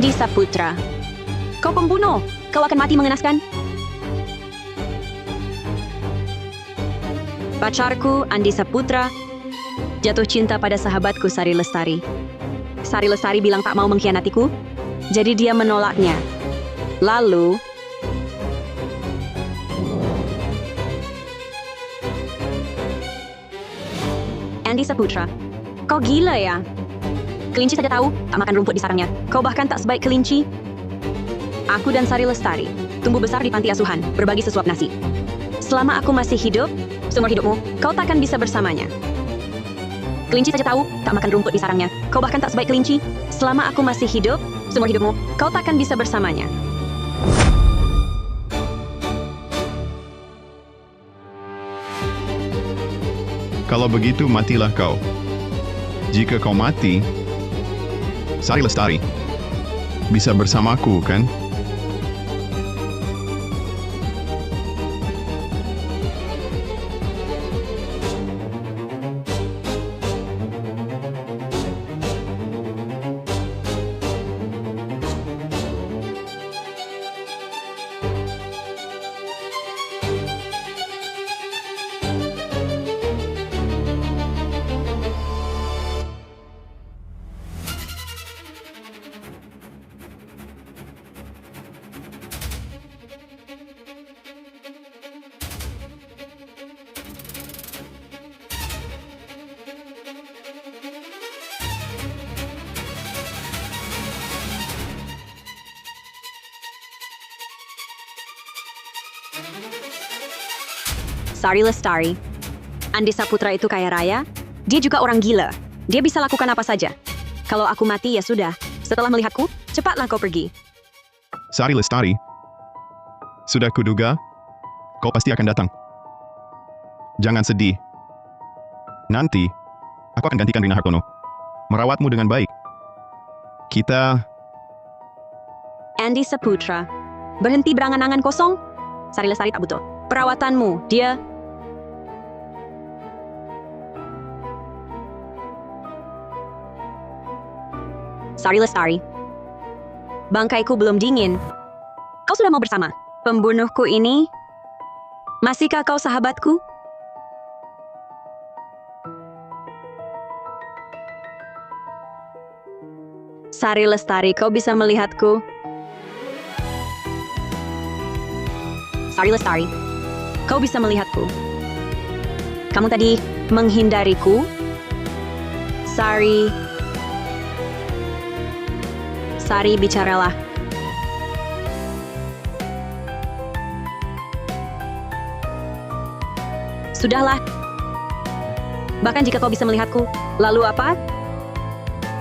Andi Saputra. Kau pembunuh. Kau akan mati mengenaskan. Pacarku, Andi Saputra, jatuh cinta pada sahabatku Sari Lestari. Sari Lestari bilang tak mau mengkhianatiku, jadi dia menolaknya. Lalu, Andi Saputra, kau gila ya? Kelinci saja tahu, tak makan rumput di sarangnya. Kau bahkan tak sebaik kelinci. Aku dan Sari Lestari tumbuh besar di panti asuhan, berbagi sesuap nasi. Selama aku masih hidup, seumur hidupmu, kau takkan bisa bersamanya. Kelinci saja tahu, tak makan rumput di sarangnya. Kau bahkan tak sebaik kelinci. Selama aku masih hidup, seumur hidupmu, kau takkan bisa bersamanya. Kalau begitu, matilah kau. Jika kau mati, Sari Lestari bisa bersamaku, kan? Sari Lestari. Andi Saputra itu kaya raya. Dia juga orang gila. Dia bisa lakukan apa saja. Kalau aku mati ya sudah. Setelah melihatku, cepatlah kau pergi. Sari Lestari, sudah kuduga, kau pasti akan datang. Jangan sedih. Nanti, aku akan gantikan Rina Hartono. Merawatmu dengan baik. Kita... Andi Saputra. Berhenti berangan-angan kosong. Sari Lestari tak butuh perawatanmu. Dia... Sari Lestari. Bangkaiku belum dingin. Kau sudah mau bersama pembunuhku ini? Masihkah kau sahabatku? Sari Lestari, kau bisa melihatku? Sari Lestari, kau bisa melihatku? Kamu tadi menghindariku? Sari, bicaralah. Sudahlah. Bahkan jika kau bisa melihatku, lalu apa?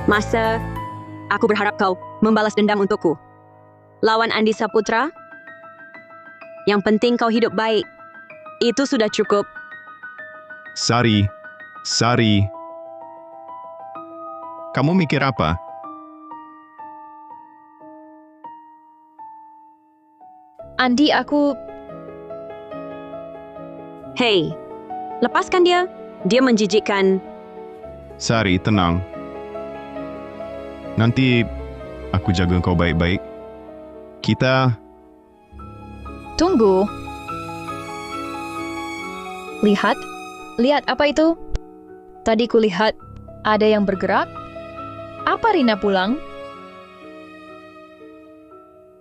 Masa aku berharap kau membalas dendam untukku? Lawan Andi Saputra? Yang penting kau hidup baik. Itu sudah cukup. Sari. Kamu mikir apa? Andi, aku... Hei, lepaskan dia. Dia menjijikkan. Sari, tenang. Nanti aku jaga kau baik-baik. Kita... Tunggu. Lihat apa itu? Tadi kulihat ada yang bergerak. Apa Rina pulang?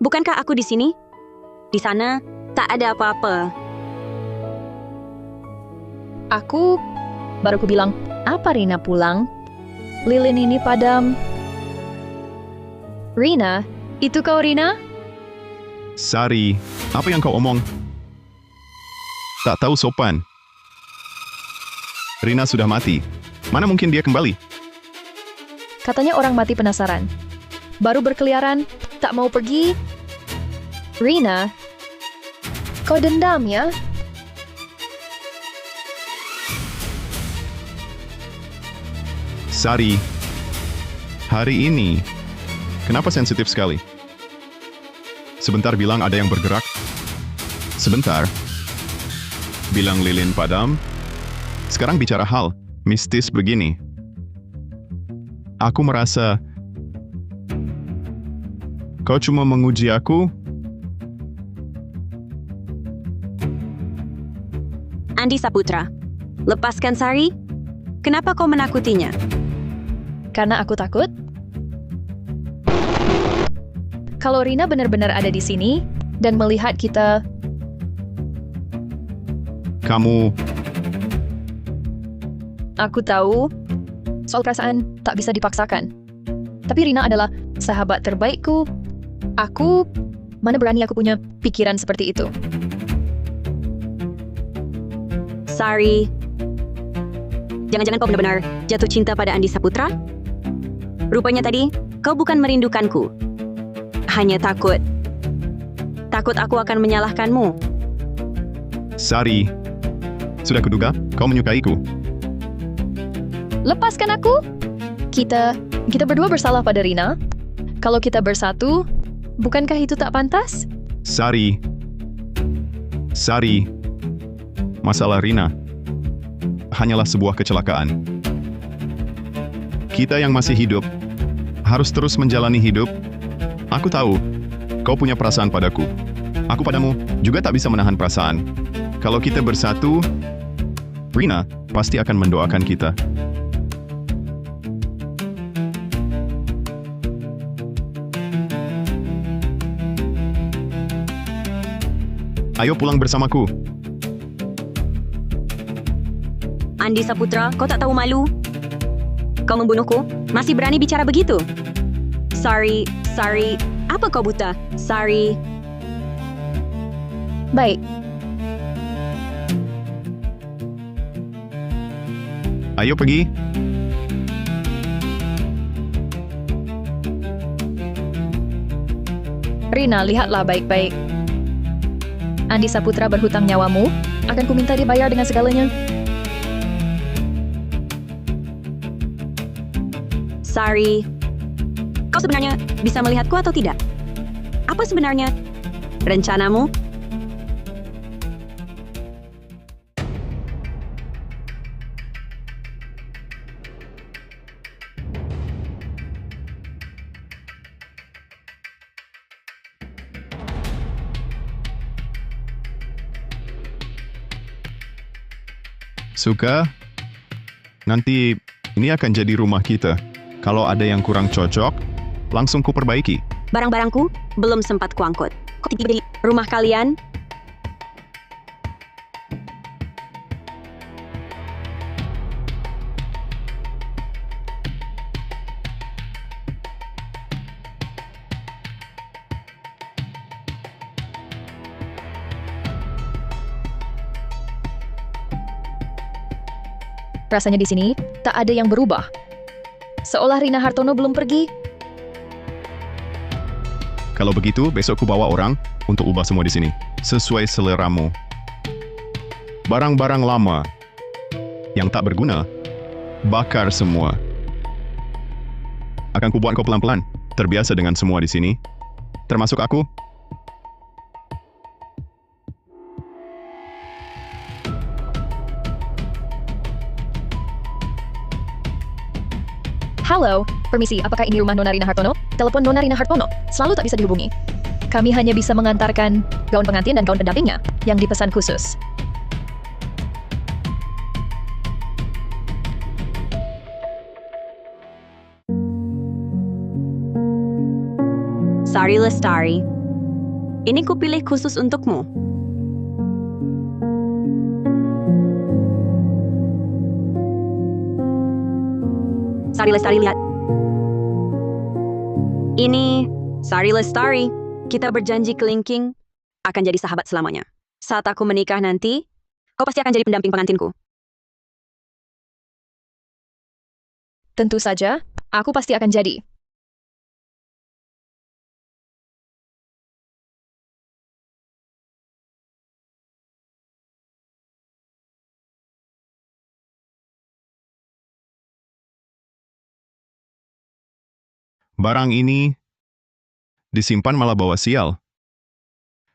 Bukankah aku di sini? Di sana tak ada apa-apa. Aku baru bilang, apa Rina pulang? Lilin ini padam. Rina, itu kau Rina? Sari, apa yang kau omong? Tak tahu sopan. Rina sudah mati. Mana mungkin dia kembali? Katanya orang mati penasaran. Baru berkeliaran, tak mau pergi. Rina, kau dendam ya? Sari, hari ini, kenapa sensitif sekali? Sebentar bilang ada yang bergerak. Sebentar, bilang lilin padam. Sekarang bicara hal mistis begini. Aku merasa Kau cuma menguji aku? Andi Saputra, lepaskan Sari. Kenapa kau menakutinya? Karena aku takut. Kalau Rina benar-benar ada di sini dan melihat kita, Kamu, aku tahu soal perasaan tak bisa dipaksakan. Tapi Rina adalah sahabat terbaikku. Mana berani aku punya pikiran seperti itu. Sari, jangan-jangan kau benar-benar jatuh cinta pada Andi Saputra? Rupanya tadi, kau bukan merindukanku. Hanya takut. Takut aku akan menyalahkanmu. Sari. Sudah kuduga, kau menyukaiku. Lepaskan aku. Kita berdua bersalah pada Rina. Kalau kita bersatu, bukankah itu tak pantas? Sari. Sari. Masalah Rina hanyalah sebuah kecelakaan. Kita yang masih hidup harus terus menjalani hidup. Aku tahu, kau punya perasaan padaku. Aku padamu juga tak bisa menahan perasaan. Kalau kita bersatu, Rina pasti akan mendoakan kita. Ayo pulang bersamaku. Andi Saputra, kau tak tahu malu? Kau membunuhku? Masih berani bicara begitu? Sari, apa kau buta? Sari. Baik, Ayo pergi. Rina, lihatlah baik-baik. Andi Saputra berhutang nyawamu, akan kuminta dibayar dengan segalanya. Sari, kau sebenarnya bisa melihatku atau tidak? Apa sebenarnya rencanamu? Suka? Nanti ini akan jadi rumah kita. Kalau ada yang kurang cocok, langsung kuperbaiki. Barang-barangku belum sempat kuangkut. Kau tiba di rumah kalian? Rasanya di sini tak ada yang berubah. Seolah Rina Hartono belum pergi. Kalau begitu, besok ku bawa orang untuk ubah semua di sini, sesuai seleramu. Barang-barang lama yang tak berguna, bakar semua. Akan kubuat kau pelan-pelan, terbiasa dengan semua di sini, termasuk aku. Halo, permisi, apakah ini rumah Nona Rina Hartono? Telepon Nona Rina Hartono selalu tak bisa dihubungi. Kami hanya bisa mengantarkan gaun pengantin dan gaun pendampingnya yang dipesan khusus. Sari Lestari, ini kupilih khusus untukmu. Sari Lestari, lihat. Ini Sari Lestari. Kita berjanji kelingking akan jadi sahabat selamanya. Saat aku menikah nanti, kau pasti akan jadi pendamping pengantinku. Tentu saja, aku pasti akan jadi. Barang ini disimpan malah bawa sial.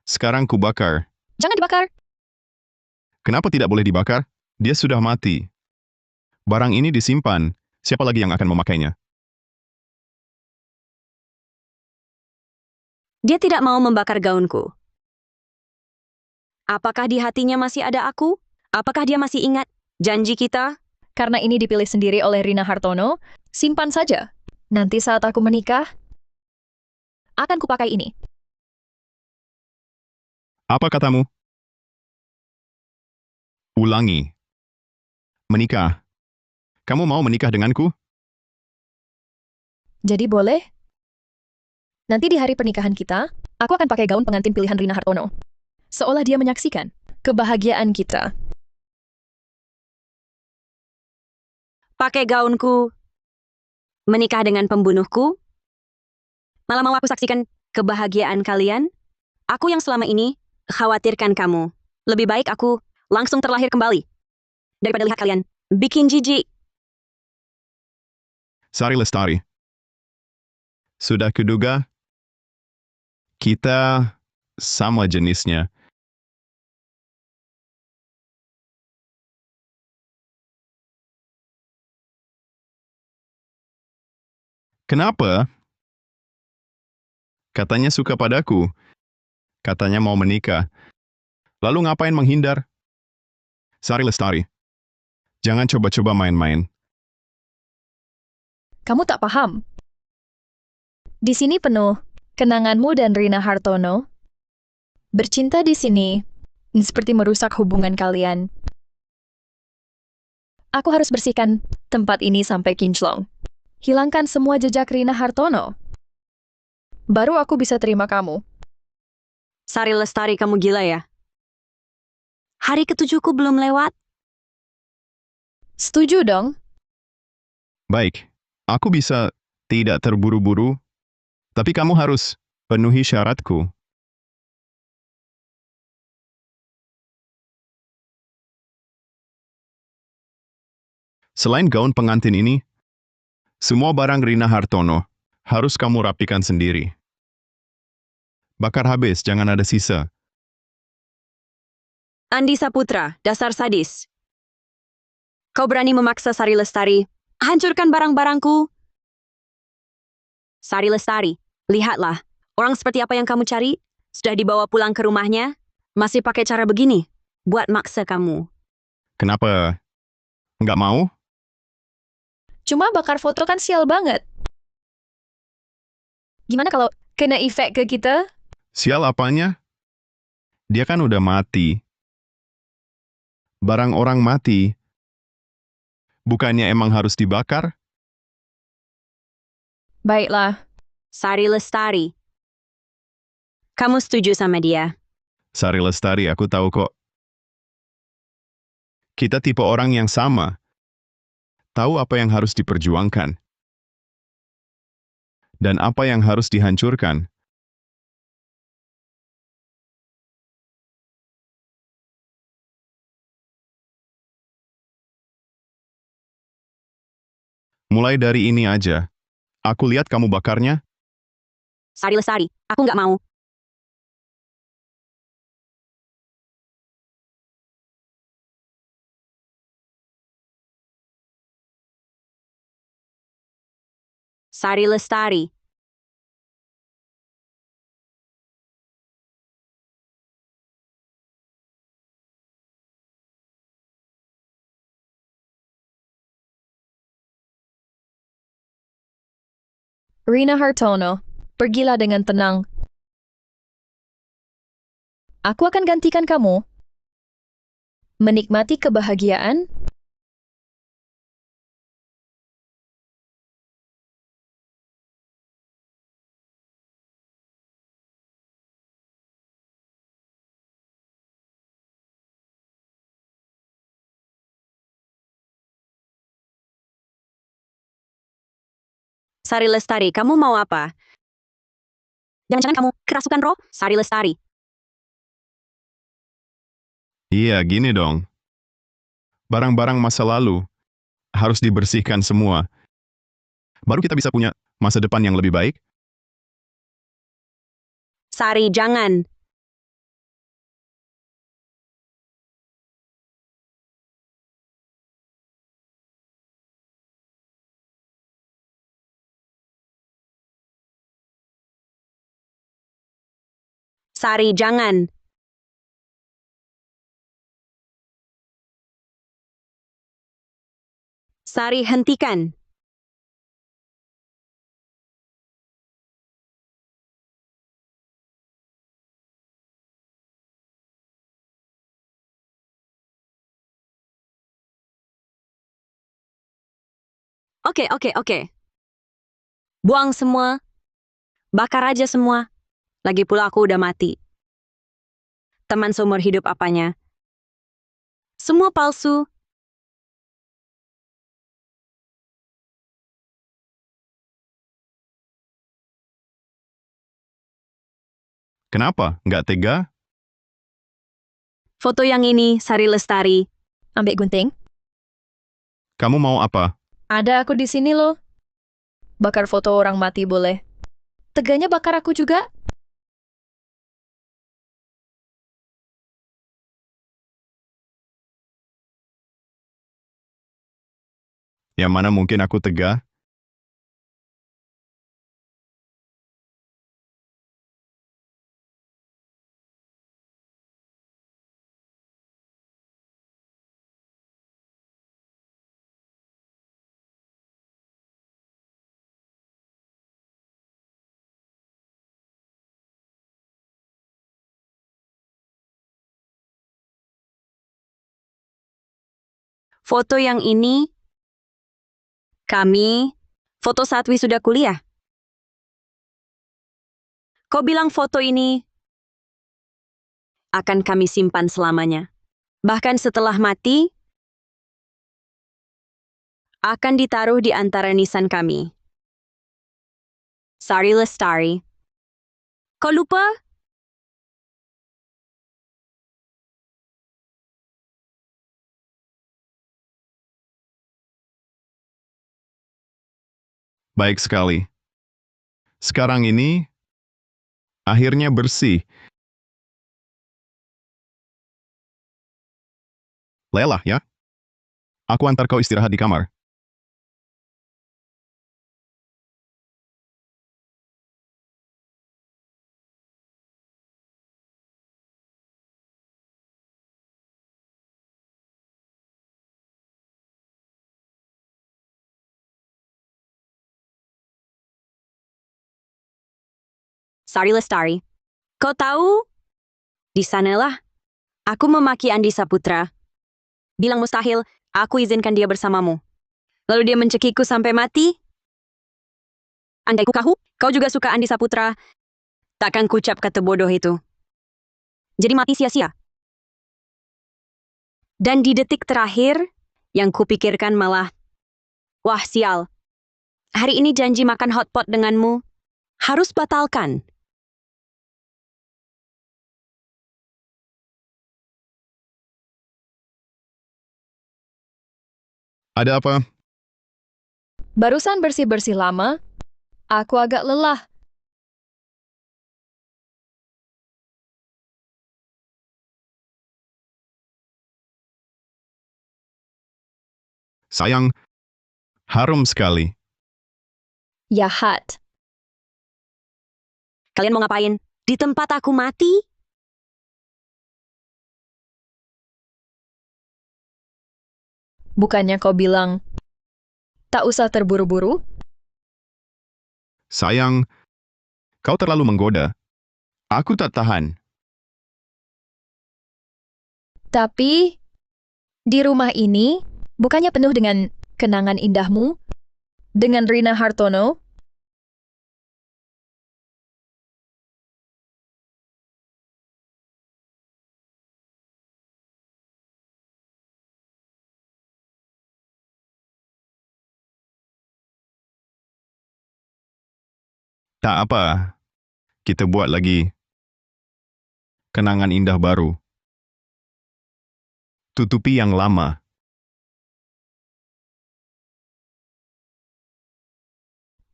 Sekarang ku bakar. Jangan dibakar. Kenapa tidak boleh dibakar? Dia sudah mati. Barang ini disimpan. Siapa lagi yang akan memakainya? Dia tidak mau membakar gaunku. Apakah di hatinya masih ada aku? Apakah dia masih ingat janji kita? Karena ini dipilih sendiri oleh Rina Hartono, simpan saja. Nanti saat aku menikah, akan kupakai ini. Apa katamu? Ulangi. Menikah. Kamu mau menikah denganku? Jadi boleh? Nanti di hari pernikahan kita, aku akan pakai gaun pengantin pilihan Rina Hartono. Seolah dia menyaksikan kebahagiaan kita. Pakai gaunku. Menikah dengan pembunuhku? Malah mau aku saksikan kebahagiaan kalian? Aku yang selama ini khawatirkan kamu. Lebih baik aku langsung terlahir kembali daripada lihat kalian bikin jijik. Sari Lestari. Sudah kuduga, kita sama jenisnya. Kenapa? Katanya suka padaku. Katanya mau menikah. Lalu ngapain menghindar? Sari Lestari. Jangan coba-coba main-main. Kamu tak paham. Di sini penuh kenanganmu dan Rina Hartono. Bercinta di sini seperti merusak hubungan kalian. Aku harus bersihkan tempat ini sampai kinclong. Hilangkan semua jejak Rina Hartono. Baru aku bisa terima kamu. Sari Lestari, kamu gila ya? Hari ketujuhku belum lewat. Setuju dong? Baik, aku bisa tidak terburu-buru, tapi kamu harus penuhi syaratku. Selain gaun pengantin ini, semua barang Rina Hartono harus kamu rapikan sendiri. Bakar habis, jangan ada sisa. Andi Saputra, dasar sadis. Kau berani memaksa Sari Lestari hancurkan barang-barangku? Sari Lestari, lihatlah. Orang seperti apa yang kamu cari sudah dibawa pulang ke rumahnya, masih pakai cara begini buat maksa kamu. Kenapa nggak mau? Cuma bakar foto kan sial banget. Gimana kalau kena efek ke kita? Sial apanya? Dia kan udah mati. Barang orang mati, bukannya emang harus dibakar? Baiklah, Sari Lestari, kamu setuju sama dia? Sari Lestari, aku tahu kok. Kita tipe orang yang sama. Tahu apa yang harus diperjuangkan. Dan apa yang harus dihancurkan. Mulai dari ini aja. Aku lihat kamu bakarnya. Sari Lestari, aku nggak mau. Sari Lestari. Rina Hartono, pergilah dengan tenang. Aku akan gantikan kamu. Menikmati kebahagiaan. Sari Lestari, kamu mau apa? Jangan-jangan kamu kerasukan roh? Sari Lestari. Iya, gini dong. Barang-barang masa lalu harus dibersihkan semua. Baru kita bisa punya masa depan yang lebih baik. Sari, jangan. Sari, jangan. Sari, hentikan. Oke. Buang semua. Bakar aja semua. Lagi pula aku udah mati. Teman seumur hidup apanya? Semua palsu. Kenapa? Nggak tega? Foto yang ini, Sari Lestari. Ambek gunting. Kamu mau apa? Ada aku di sini loh. Bakar foto orang mati boleh. Teganya bakar aku juga. Yang mana mungkin aku tega? Foto yang ini, foto saat wisuda kuliah. Kau bilang foto ini akan kami simpan selamanya. Bahkan setelah mati, akan ditaruh di antara nisan kami. Sari Lestari. Kau lupa? Baik sekali. Sekarang ini, akhirnya bersih. Lelah ya. Aku antar kau istirahat di kamar. Sari Lestari. Kau tahu? Di sanalah aku memaki Andi Saputra. Bilang mustahil, aku izinkan dia bersamamu. Lalu dia mencekiku sampai mati. Andai kau juga suka Andi Saputra, takkan kucap kata bodoh itu. Jadi mati sia-sia. Dan di detik terakhir, yang kupikirkan malah, wah sial, hari ini janji makan hotpot denganmu, harus batalkan. Ada apa? Barusan bersih-bersih lama, aku agak lelah. Sayang, harum sekali. Yahat. Kalian mau ngapain? Di tempat aku mati? Bukannya kau bilang, tak usah terburu-buru? Sayang, kau terlalu menggoda. Aku tak tahan. Tapi, di rumah ini, bukannya penuh dengan kenangan indahmu? Dengan Rina Hartono? Tak apa. Kita buat lagi kenangan indah baru. Tutupi yang lama.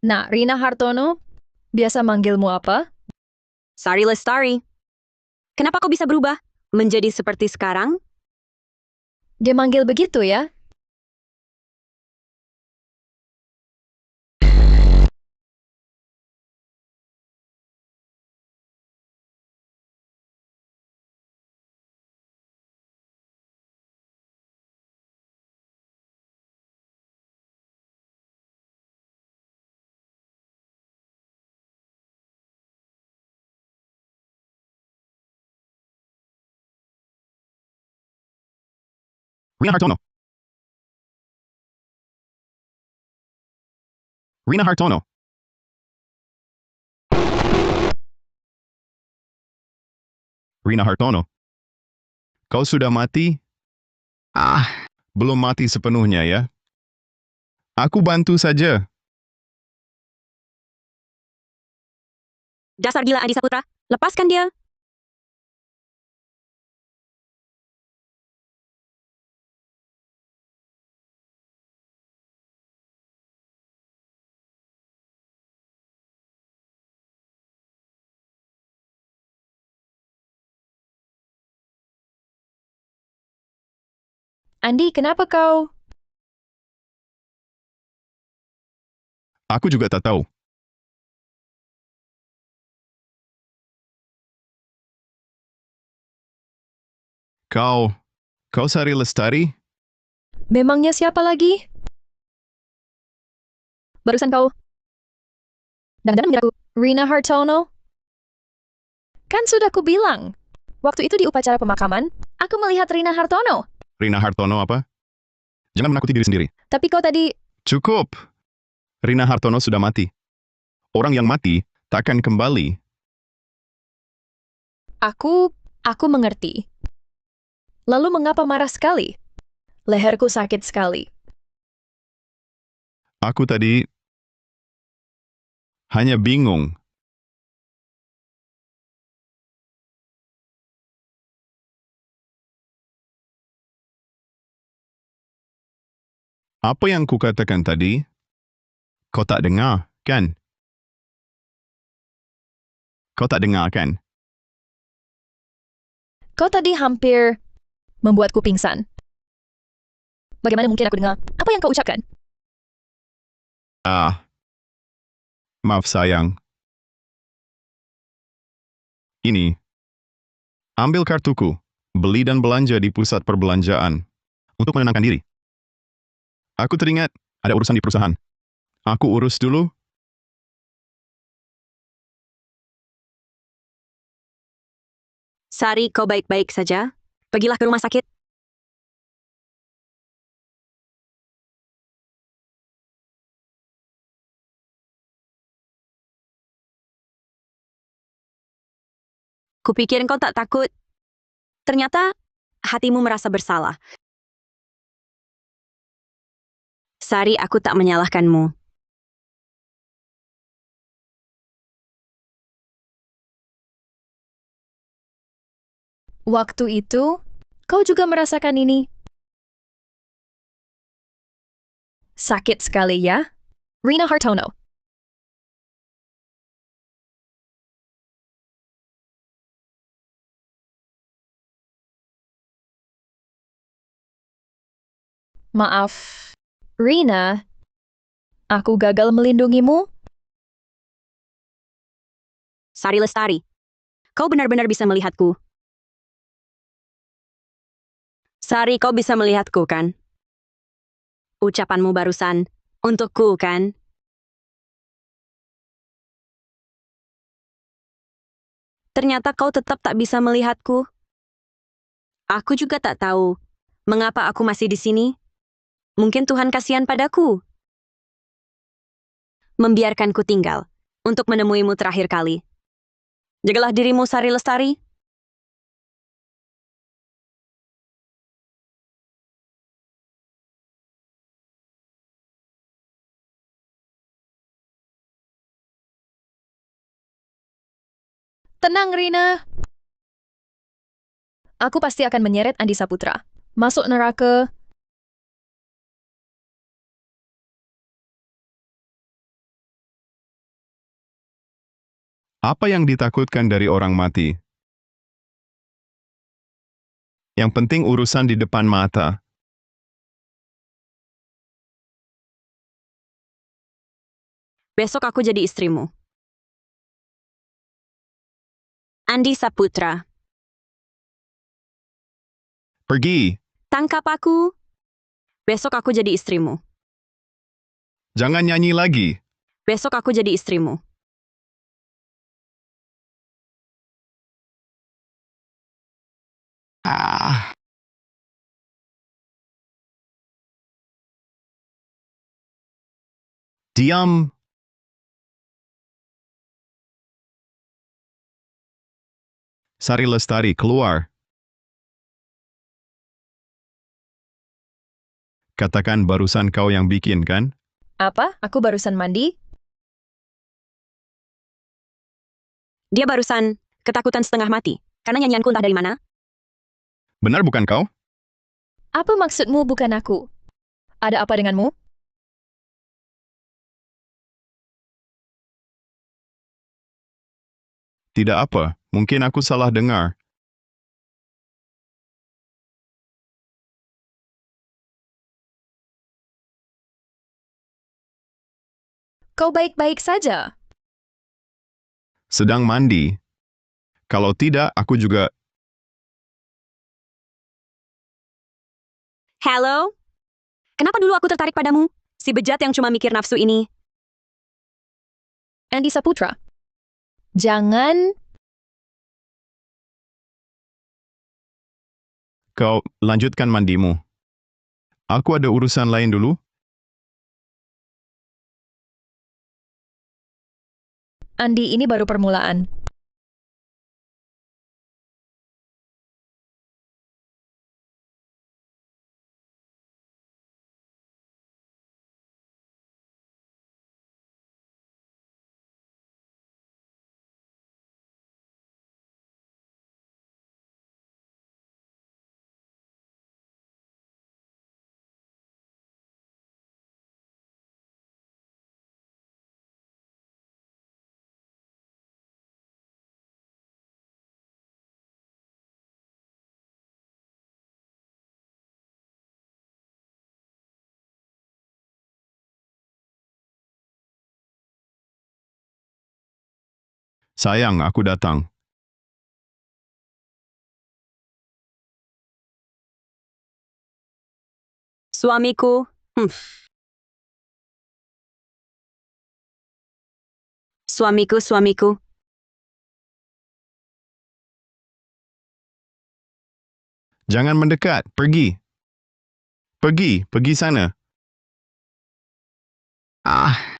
Nah, Rina Hartono, biasa manggilmu apa? Sari Lestari. Kenapa kau bisa berubah menjadi seperti sekarang? Dia manggil begitu ya? Rina Hartono. Rina Hartono. Rina Hartono. Kau sudah mati? Belum mati sepenuhnya ya. Aku bantu saja. Dasar gila Andi Saputra, lepaskan dia. Andi, kenapa kau? Aku juga tak tahu. Kau Sari Lestari? Memangnya siapa lagi? Barusan kau dandan miraku, Rina Hartono? Kan sudah kubilang. Waktu itu di upacara pemakaman, aku melihat Rina Hartono. Rina Hartono apa? Jangan menakuti diri sendiri. Tapi kau tadi, Cukup. Rina Hartono sudah mati. Orang yang mati takkan kembali. aku mengerti. Lalu mengapa marah sekali? Leherku sakit sekali. Aku tadi hanya bingung. Apa yang kukatakan tadi? Kau tak dengar, kan? Kau tak dengar, kan? Kau tadi hampir membuatku pingsan. Bagaimana mungkin aku dengar apa yang kau ucapkan? Maaf sayang. Ini. Ambil kartuku. Beli dan belanja di pusat perbelanjaan. Untuk menenangkan diri. Aku teringat, ada urusan di perusahaan. Aku urus dulu. Sari, kau baik-baik saja? Pergilah ke rumah sakit. Kupikir kau tak takut. Ternyata hatimu merasa bersalah. Sari, aku tak menyalahkanmu. Waktu itu, kau juga merasakan ini. Sakit sekali ya? Rina Hartono. Maaf, Rina. Aku gagal melindungimu. Sari Lestari, kau benar-benar bisa melihatku. Sari, kau bisa melihatku, kan? Ucapanmu barusan untukku, kan? Ternyata kau tetap tak bisa melihatku. Aku juga tak tahu mengapa aku masih di sini. Mungkin Tuhan kasihan padaku. Membiarkanku tinggal untuk menemuimu terakhir kali. Jagalah dirimu, Sari Lestari. Tenang, Rina. Aku pasti akan menyeret Andi Saputra. Masuk neraka. Apa yang ditakutkan dari orang mati? Yang penting urusan di depan mata. Besok aku jadi istrimu. Andi Saputra. Pergi. Tangkap aku. Besok aku jadi istrimu. Jangan nyanyi lagi. Besok aku jadi istrimu. Diam. Sari Lestari, keluar. Katakan barusan kau yang bikin, kan? Apa? Aku barusan mandi? Dia barusan ketakutan setengah mati. Karena nyanyianku entah dari mana. Benar bukan kau? Apa maksudmu bukan aku? Ada apa denganmu? Tidak apa, mungkin aku salah dengar. Kau baik-baik saja. Sedang mandi. Kalau tidak, aku juga... Halo? Kenapa dulu aku tertarik padamu? Si bejat yang cuma mikir nafsu ini. Andy Saputra. Jangan. Kau lanjutkan mandimu. Aku ada urusan lain dulu. Andi, ini baru permulaan. Sayang, aku datang. Suamiku. Suamiku. Jangan mendekat, pergi. Pergi sana. Ah,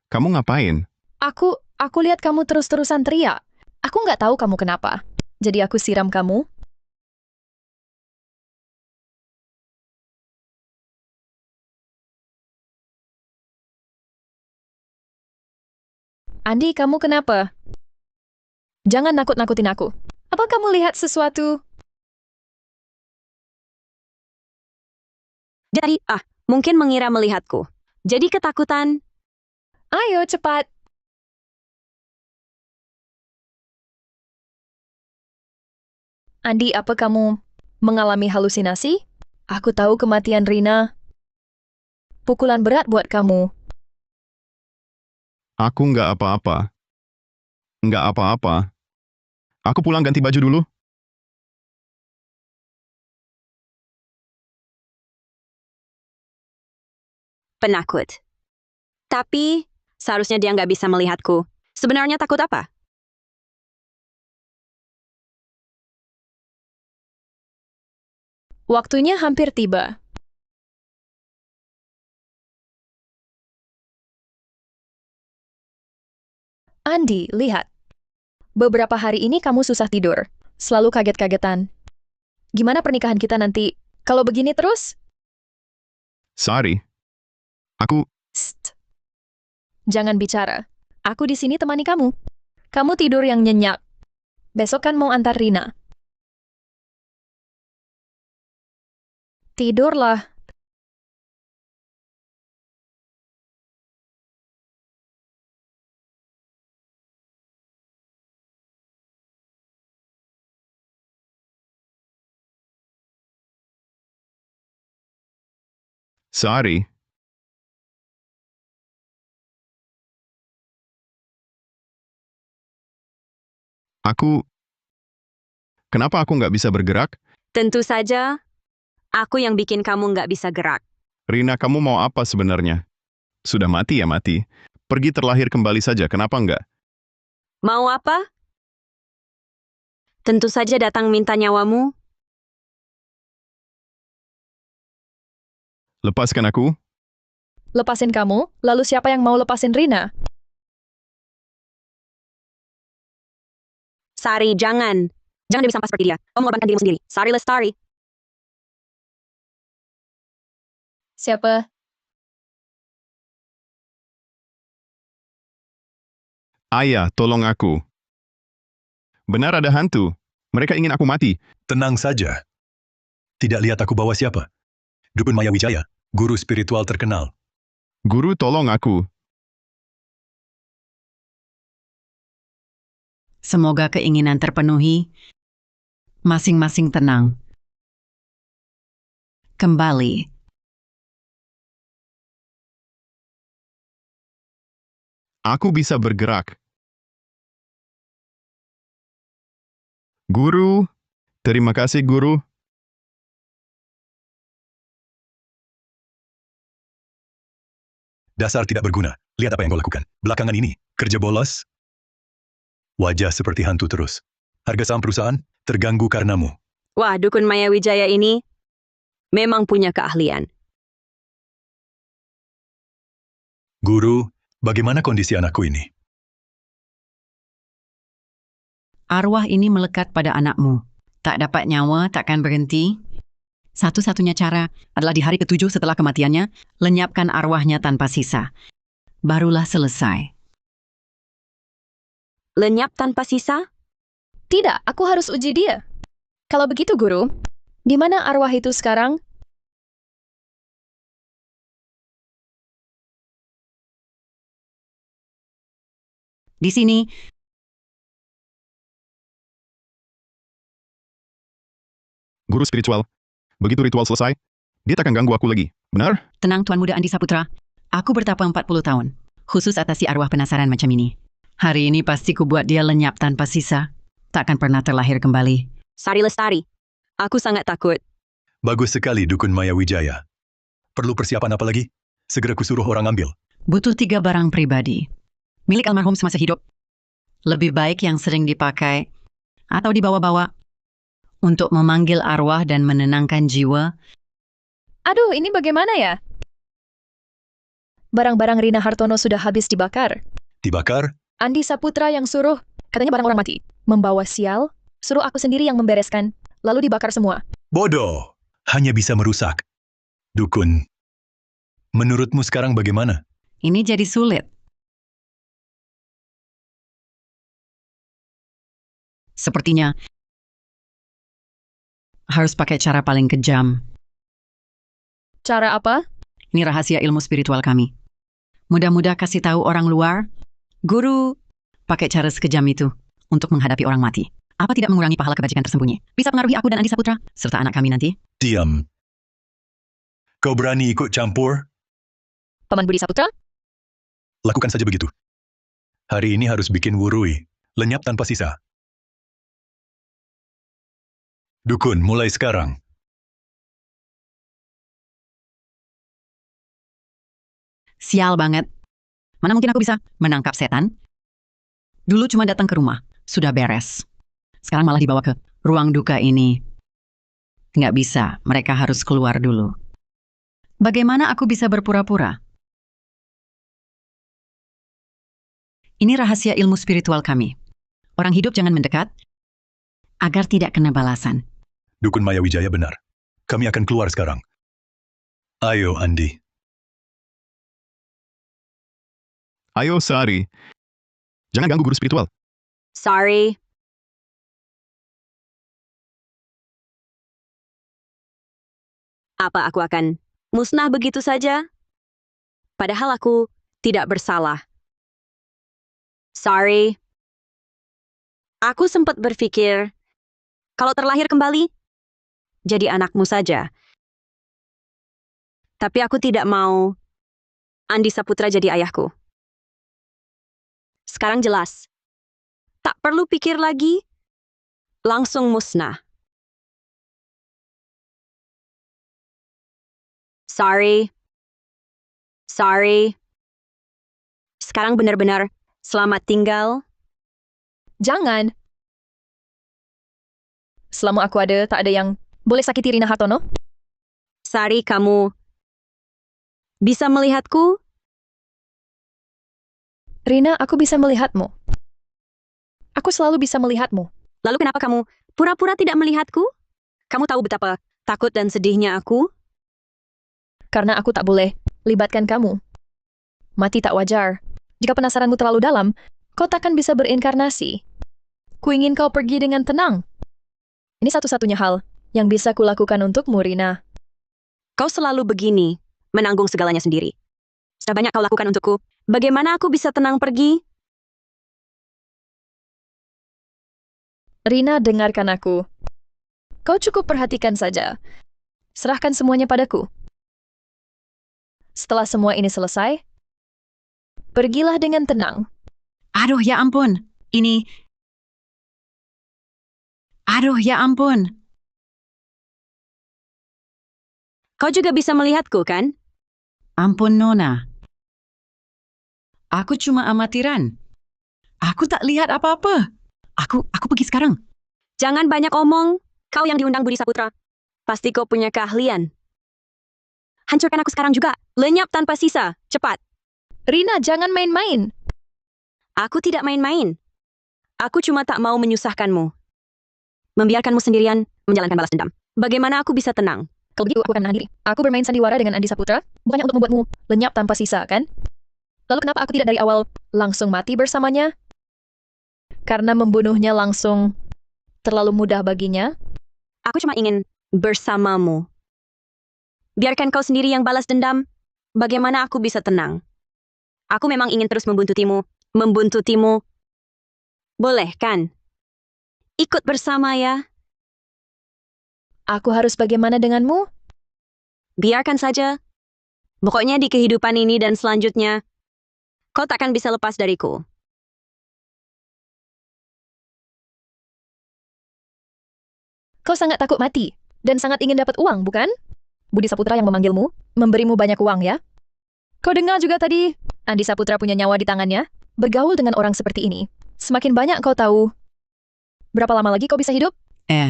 kamu ngapain? Aku lihat kamu terus-terusan teriak. Aku nggak tahu kamu kenapa. Jadi aku siram kamu. Andi, kamu kenapa? Jangan nakut-nakutin aku. Apa kamu lihat sesuatu? Dia tadi, mungkin mengira melihatku. Jadi ketakutan. Ayo, cepat. Andi, apa kamu mengalami halusinasi? Aku tahu kematian Rina. Pukulan berat buat kamu. Aku nggak apa-apa. Nggak apa-apa. Aku pulang ganti baju dulu. Penakut. Tapi, seharusnya dia nggak bisa melihatku. Sebenarnya takut apa? Waktunya hampir tiba. Andi, lihat. Beberapa hari ini kamu susah tidur. Selalu kaget-kagetan. Gimana pernikahan kita nanti? Kalau begini terus? Sorry. Aku... Psst. Jangan bicara. Aku di sini temani kamu. Kamu tidur yang nyenyak. Besok kan mau antar Rina. Tidurlah. Sorry. Aku... Kenapa aku nggak bisa bergerak? Tentu saja, aku yang bikin kamu nggak bisa gerak. Rina, kamu mau apa sebenarnya? Sudah mati ya mati. Pergi terlahir kembali saja, kenapa nggak? Mau apa? Tentu saja datang minta nyawamu. Lepaskan aku. Lepasin kamu, lalu siapa yang mau lepasin Rina? Sari, jangan. Jangan jadi sampah seperti dia. Kau mengorbankan dirimu sendiri. Sari Lestari. Siapa? Ayah, tolong aku. Benar ada hantu. Mereka ingin aku mati. Tenang saja. Tidak lihat aku bawa siapa? Dukun Maya Wijaya, guru spiritual terkenal. Guru, tolong aku. Semoga keinginan terpenuhi. Masing-masing tenang. Kembali. Aku bisa bergerak. Guru, terima kasih guru. Dasar tidak berguna. Lihat apa yang kau lakukan. Belakangan ini, kerja bolos. Wajah seperti hantu terus. Harga saham perusahaan terganggu karenamu. Wah, dukun Maya Wijaya ini memang punya keahlian. Guru, bagaimana kondisi anakku ini? Arwah ini melekat pada anakmu. Tak dapat nyawa, takkan berhenti. Satu-satunya cara adalah di hari ke-7 setelah kematiannya, lenyapkan arwahnya tanpa sisa. Barulah selesai. Lenyap tanpa sisa? Tidak, aku harus uji dia. Kalau begitu, Guru, di mana arwah itu sekarang? Di sini, Guru spiritual. Begitu ritual selesai, dia takkan ganggu aku lagi. Benar? tenang Tuan Muda Andi Saputra. Aku bertapa 40 tahun. Khusus atasi arwah penasaran macam ini. Hari ini pasti ku buat dia lenyap tanpa sisa. Takkan pernah terlahir kembali. Sari Lestari. Aku sangat takut. Bagus sekali, Dukun Maya Wijaya. Perlu persiapan apa lagi? Segera kusuruh orang ambil. Butuh 3 barang pribadi. Milik almarhum semasa hidup. Lebih baik yang sering dipakai atau dibawa-bawa untuk memanggil arwah dan menenangkan jiwa. Aduh, ini bagaimana ya? Barang-barang Rina Hartono sudah habis dibakar. Dibakar? Andi Saputra yang suruh, katanya barang orang mati. Membawa sial, suruh aku sendiri yang membereskan, lalu dibakar semua. Bodoh. Hanya bisa merusak. Dukun. Menurutmu sekarang bagaimana? Ini jadi sulit. Sepertinya harus pakai cara paling kejam. Cara apa? Ini rahasia ilmu spiritual kami. Mudah-mudah kasih tahu orang luar, guru pakai cara sekejam itu untuk menghadapi orang mati. Apa tidak mengurangi pahala kebajikan tersembunyi? Bisa pengaruhi aku dan Andi Saputra, serta anak kami nanti. Diam. Kau berani ikut campur? Paman Budi Saputra? Lakukan saja begitu. Hari ini harus bikin wurui. Lenyap tanpa sisa. Dukun, mulai sekarang. Sial banget. Mana mungkin aku bisa menangkap setan? Dulu cuma datang ke rumah, sudah beres. Sekarang malah dibawa ke ruang duka ini. Nggak bisa, mereka harus keluar dulu. Bagaimana aku bisa berpura-pura? Ini rahasia ilmu spiritual kami. Orang hidup jangan mendekat, agar tidak kena balasan. Dukun Maya Wijaya benar. Kami akan keluar sekarang. Ayo, Andi. Ayo, Sari. Jangan ganggu guru spiritual. Sorry. Apa aku akan musnah begitu saja? Padahal aku tidak bersalah. Sorry. Aku sempat berpikir, kalau terlahir kembali, jadi anakmu saja. Tapi aku tidak mau Andi Saputra jadi ayahku. Sekarang jelas. Tak perlu pikir lagi, langsung musnah. Sorry. Sorry. Sekarang benar-benar selamat tinggal. Jangan. Selama aku ada, tak ada yang boleh sakiti Rina Hartono. Sari, kamu Bisa melihatku? Rina, aku bisa melihatmu. Aku selalu bisa melihatmu. Lalu kenapa kamu pura-pura tidak melihatku? Kamu tahu betapa takut dan sedihnya aku? Karena aku tak boleh libatkan kamu. Mati tak wajar. Jika penasaranmu terlalu dalam, kau takkan bisa berinkarnasi. Kuingin kau pergi dengan tenang. Ini satu-satunya hal yang bisa kulakukan untukmu, Rina. Kau selalu begini, menanggung segalanya sendiri. Sudah banyak kau lakukan untukku. Bagaimana aku bisa tenang pergi? Rina, dengarkan aku. Kau cukup perhatikan saja. Serahkan semuanya padaku. Setelah semua ini selesai, pergilah dengan tenang. Aduh, ya ampun. Aduh, ya ampun. Kau juga bisa melihatku, kan? Ampun, Nona. Aku cuma amatiran. Aku tak lihat apa-apa. Aku pergi sekarang. Jangan banyak omong. Kau yang diundang Budi Saputra. Pasti kau punya keahlian. Hancurkan aku sekarang juga. Lenyap tanpa sisa. Cepat. Rina, jangan main-main. Aku tidak main-main. Aku cuma tak mau menyusahkanmu. Membiarkanmu sendirian, menjalankan balas dendam. Bagaimana aku bisa tenang? Kalau begitu, aku akan menahan diri. Aku bermain sandiwara dengan Andi Saputra, bukannya untuk membuatmu lenyap tanpa sisa, kan? Lalu kenapa aku tidak dari awal langsung mati bersamanya? Karena membunuhnya langsung terlalu mudah baginya? Aku cuma ingin bersamamu. Biarkan kau sendiri yang balas dendam. Bagaimana aku bisa tenang? Aku memang ingin terus membuntutimu. Membuntutimu. Boleh, kan? Ikut bersama ya. Aku harus bagaimana denganmu? Biarkan saja. Pokoknya di kehidupan ini dan selanjutnya, kau takkan bisa lepas dariku. Kau sangat takut mati, dan sangat ingin dapat uang, bukan? Budi Saputra yang memanggilmu, memberimu banyak uang ya? Kau dengar juga tadi, Andi Saputra punya nyawa di tangannya. Bergaul dengan orang seperti ini, semakin banyak kau tahu. Berapa lama lagi kau bisa hidup?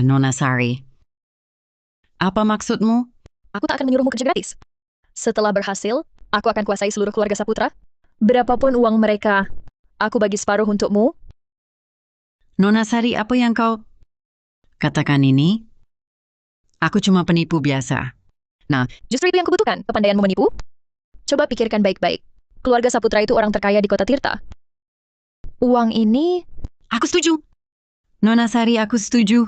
Nona Sari. Apa maksudmu? Aku tak akan menyuruhmu kerja gratis. Setelah berhasil, aku akan kuasai seluruh keluarga Saputra. Berapapun uang mereka, aku bagi separuh untukmu. Nona Sari, apa yang kau katakan ini? Aku cuma penipu biasa. Justru itu yang kubutuhkan, kepandaianmu menipu. Coba pikirkan baik-baik. Keluarga Saputra itu orang terkaya di kota Tirta. Uang ini, Aku setuju. Nona Sari, aku setuju.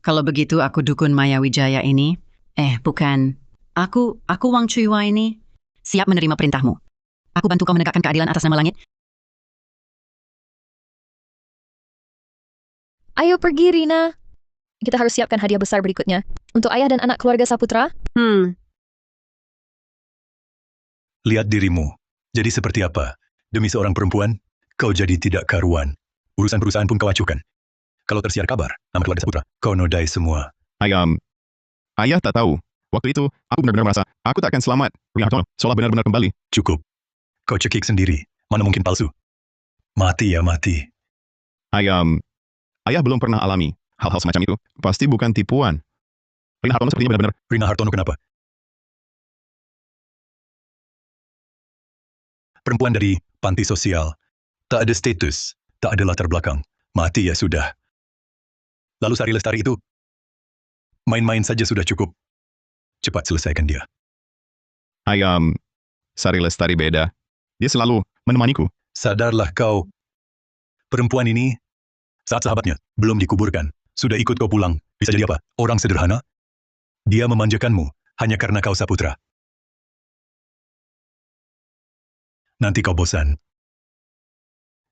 Kalau begitu aku dukun Maya Wijaya ini. Bukan. Aku Wang Cuiwa ini. Siap menerima perintahmu. Aku bantu kau menegakkan keadilan atas nama langit. ayo pergi Rina. Kita harus siapkan hadiah besar berikutnya. Untuk ayah dan anak keluarga Saputra. Lihat dirimu. Jadi seperti apa? Demi seorang perempuan, kau jadi tidak karuan. Urusan perusahaan pun kau acuhkan. Kalau tersiar kabar, nama keluarga Saputra, kau nodai semua. Ayah tak tahu. Waktu itu, aku benar-benar merasa, aku tak akan selamat. Rina Hartono, seolah benar-benar kembali. Cukup. Kau cekik sendiri. Mana mungkin palsu? Mati ya mati. Ayah belum pernah alami hal-hal semacam itu. Pasti bukan tipuan. Rina Hartono sepertinya benar-benar. Rina Hartono kenapa? Perempuan dari panti sosial. Tak ada status. Tak ada latar belakang. Mati ya sudah. Lalu Sari Lestari itu? Main-main saja sudah cukup. Cepat selesaikan dia. Sari Lestari beda. Dia selalu menemaniku. Sadarlah kau. Perempuan ini, saat sahabatnya belum dikuburkan, sudah ikut kau pulang. Bisa jadi apa? Orang sederhana? Dia memanjakanmu hanya karena kau Saputra. Nanti kau bosan.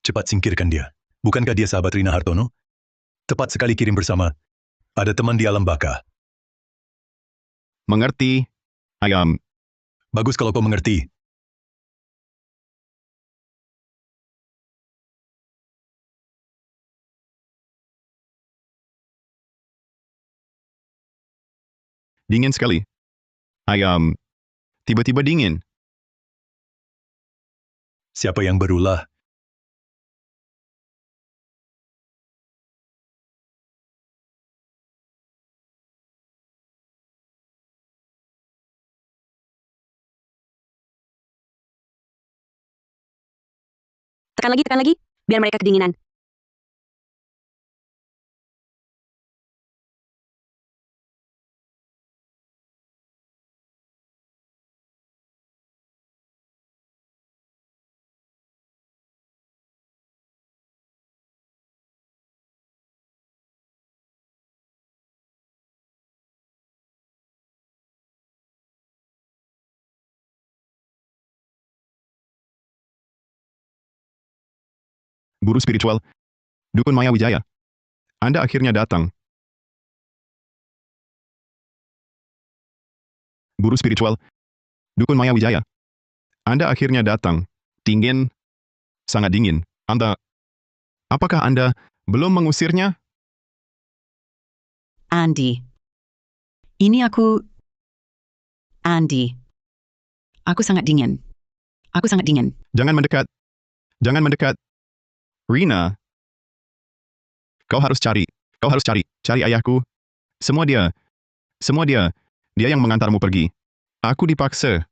Cepat singkirkan dia. Bukankah dia sahabat Rina Hartono? Tepat sekali kirim bersama. Ada teman di alam baka. Mengerti. Bagus kalau kau mengerti. Dingin sekali. Tiba-tiba dingin. Siapa yang berulah? Tekan lagi, biar mereka kedinginan. Guru spiritual, Dukun Maya Wijaya. Anda akhirnya datang. Guru spiritual, Dukun Maya Wijaya. Anda akhirnya datang. Dingin, sangat dingin. Apakah Anda belum mengusirnya? Andy. Ini aku... Andy. Aku sangat dingin. Aku sangat dingin. Jangan mendekat. Jangan mendekat. Rina. Kau harus cari. Cari ayahku. Semua dia. Dia yang mengantarmu pergi. Aku dipaksa.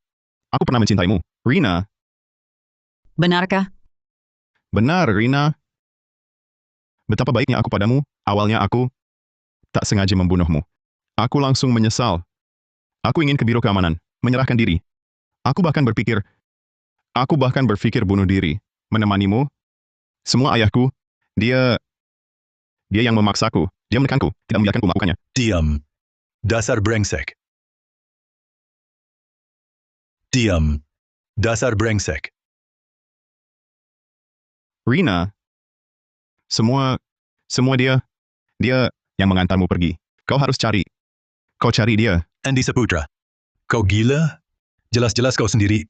Aku pernah mencintaimu. Rina. Benarkah? Benar, Rina. Betapa baiknya aku padamu. Awalnya aku tak sengaja membunuhmu. Aku langsung menyesal. Aku ingin ke biro keamanan. Menyerahkan diri. Aku bahkan berpikir bunuh diri. Menemanimu. Semua ayahku. Dia yang memaksaku. Dia menekanku. Tidak membiarkanku melakukannya. Diam. Dasar brengsek. Diam. Dasar brengsek. Rina. Semua dia yang mengantarmu pergi. Kau harus cari. Kau cari dia. Andy Saputra. Kau gila? Jelas-jelas kau sendiri.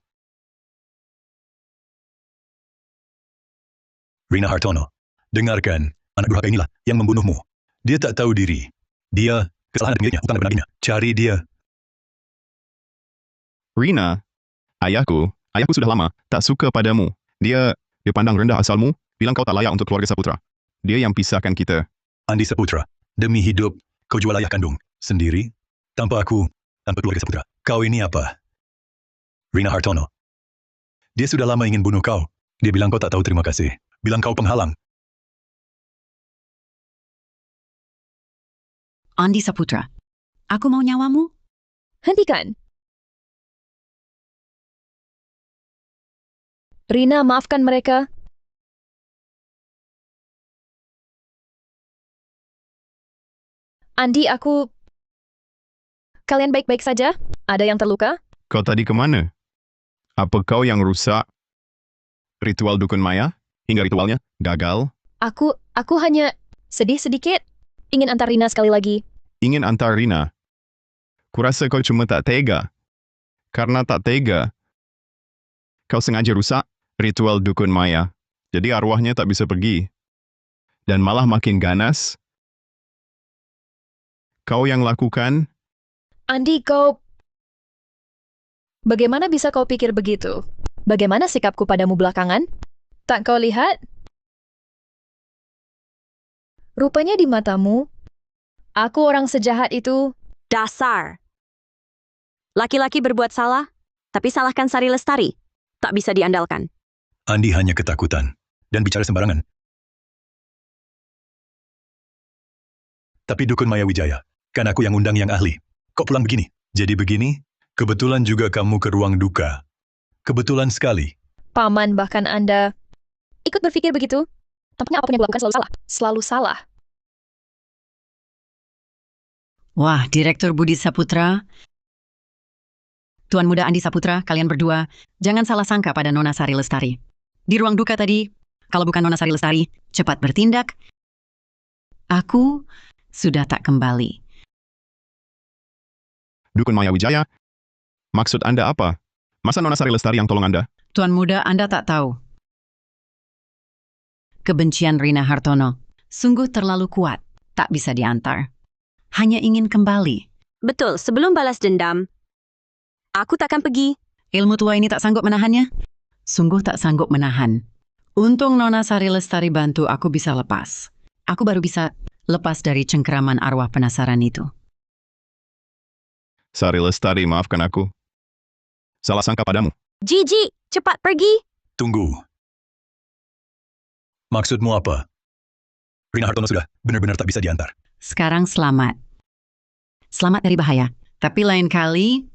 Rina Hartono. Dengarkan. Anak durhaka inilah yang membunuhmu. Dia tak tahu diri. Dia, kesalahan ada miliknya, bukan benar-benarnya. Cari dia. Rina. Ayahku sudah lama tak suka padamu. Dia pandang rendah asalmu, bilang kau tak layak untuk keluarga Saputra. Dia yang pisahkan kita. Andy Saputra. Demi hidup, kau jual ayah kandung. Sendiri? Tanpa aku, tanpa keluarga Saputra. Kau ini apa? Rina Hartono. Dia sudah lama ingin bunuh kau. Dia bilang kau tak tahu terima kasih. Bilang kau penghalang. Andy Saputra. Aku mau nyawamu? Hentikan. Rina, maafkan mereka. Andi, Kalian baik-baik saja? Ada yang terluka? Kau tadi kemana? Apa kau yang rusak ritual Dukun Maya? Hingga ritualnya gagal? Aku hanya sedih sedikit. Ingin antar Rina sekali lagi. Ingin antar Rina? Kurasa kau cuma tak tega. Karena tak tega, kau sengaja rusak ritual Dukun Maya. Jadi arwahnya tak bisa pergi. Dan malah makin ganas. Kau yang lakukan? Andi, bagaimana bisa kau pikir begitu? Bagaimana sikapku padamu belakangan? Tak kau lihat? Rupanya di matamu, aku orang sejahat itu. Dasar. Laki-laki berbuat salah, tapi salahkan Sari Lestari. Tak bisa diandalkan. Andy hanya ketakutan. Dan bicara sembarangan. Tapi Dukun Maya Wijaya. Kan aku yang undang yang ahli. Kok pulang begini? Jadi begini? Kebetulan juga kamu ke ruang duka. Kebetulan sekali. Paman, bahkan Anda ikut berpikir begitu? Tampaknya apapun yang dilakukan selalu salah. Selalu salah. Wah, Direktur Budi Saputra. Tuan Muda Andi Saputra, kalian berdua, jangan salah sangka pada Nona Sari Lestari. Di ruang duka tadi, kalau bukan Nona Sari Lestari, cepat bertindak. Aku sudah tak kembali. Dukun Maya Wijaya? Maksud Anda apa? Masa Nona Sari Lestari yang tolong Anda? Tuan Muda, Anda tak tahu. Kebencian Rina Hartono sungguh terlalu kuat, tak bisa diantar. Hanya ingin kembali. Betul, sebelum balas dendam, aku takkan pergi. Ilmu tua ini tak sanggup menahannya? Sungguh tak sanggup menahan. Untung Nona Sari Lestari bantu aku bisa lepas. Aku baru bisa lepas dari cengkeraman arwah penasaran itu. Sari Lestari, maafkan aku. Salah sangka padamu. Gigi, cepat pergi. Tunggu. Maksudmu apa? Rina Hartono sudah benar-benar tak bisa diantar. Sekarang selamat. Selamat dari bahaya. Tapi lain kali,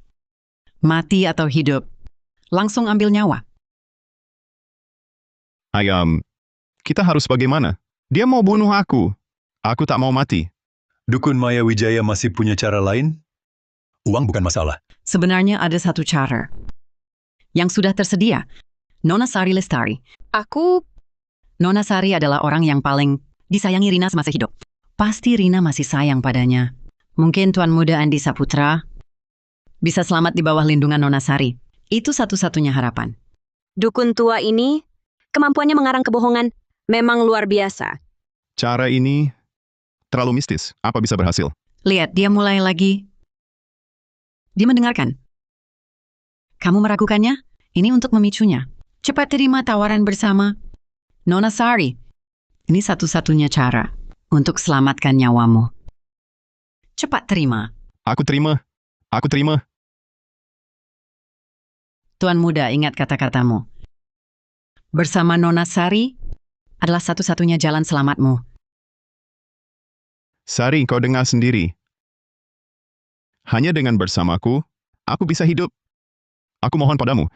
mati atau hidup, langsung ambil nyawa. Ayam, kita harus bagaimana? Dia mau bunuh aku. Aku tak mau mati. Dukun Maya Wijaya masih punya cara lain? Uang bukan masalah. Sebenarnya ada satu cara yang sudah tersedia. Nona Sari Lestari. Aku... Nona Sari adalah orang yang paling disayangi Rina semasa hidup. Pasti Rina masih sayang padanya. Mungkin Tuan Muda Andi Saputra bisa selamat di bawah lindungan Nona Sari. Itu satu-satunya harapan. Dukun tua ini, kemampuannya mengarang kebohongan memang luar biasa. Cara ini terlalu mistis. Apa bisa berhasil? Lihat, dia mulai lagi. Dia mendengarkan. Kamu meragukannya? Ini untuk memicunya. Cepat terima tawaran bersama Nona Sari. Ini satu-satunya cara untuk selamatkan nyawamu. Cepat terima. Aku terima. Aku terima. Tuan Muda, ingat kata-katamu. Bersama Nona Sari adalah satu-satunya jalan selamatmu. Sari, kau dengar sendiri. Hanya dengan bersamaku, aku bisa hidup. Aku mohon padamu.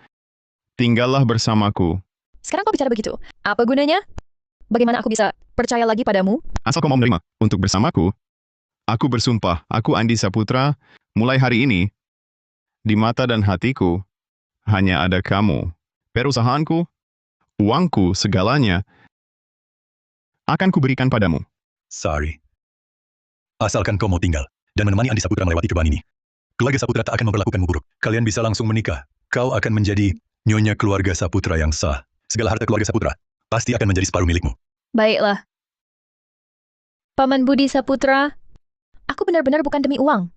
Tinggallah bersamaku. Sekarang kau bicara begitu. Apa gunanya? Bagaimana aku bisa percaya lagi padamu? Asal kau mau menerima untuk bersamaku, aku bersumpah, aku Andi Saputra, mulai hari ini, di mata dan hatiku, hanya ada kamu. Perusahaanku, uangku, segalanya, akan kuberikan padamu. Sari. Asalkan kau mau tinggal dan menemani Andi Saputra melewati cobaan ini. Keluarga Saputra tak akan memperlakukanmu buruk. Kalian bisa langsung menikah. Kau akan menjadi nyonya keluarga Saputra yang sah. Segala harta keluarga Saputra pasti akan menjadi separuh milikmu. Baiklah. Paman Budi Saputra, aku benar-benar bukan demi uang.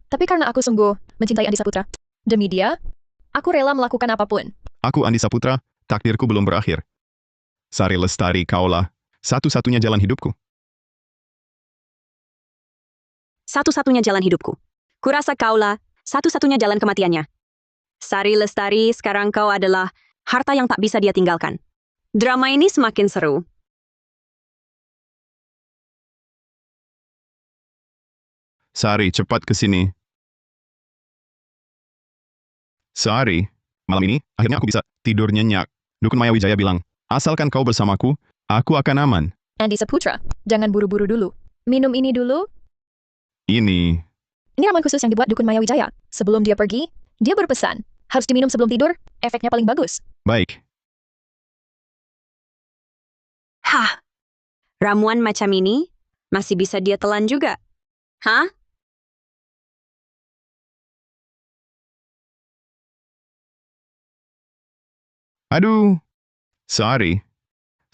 Tapi karena aku sungguh mencintai Andi Saputra. Demi dia, aku rela melakukan apapun. Aku Andi Saputra, takdirku belum berakhir. Sari Lestari, kaulah satu-satunya jalan hidupku. Satu-satunya jalan hidupku. Kurasa kaulah satu-satunya jalan kematiannya. Sari Lestari, sekarang kau adalah harta yang tak bisa dia tinggalkan. Drama ini semakin seru. Sari, cepat ke sini. Sari, malam ini, akhirnya aku bisa tidur nyenyak. Dukun Maya Wijaya bilang, asalkan kau bersamaku, aku akan aman. Andi Saputra, jangan buru-buru dulu. Minum ini dulu. Ini, Ini ramuan khusus yang dibuat Dukun Maya Wijaya. Sebelum dia pergi, dia berpesan, harus diminum sebelum tidur, efeknya paling bagus. baik. Hah, ramuan macam ini masih bisa dia telan juga. Hah? Aduh, Sari.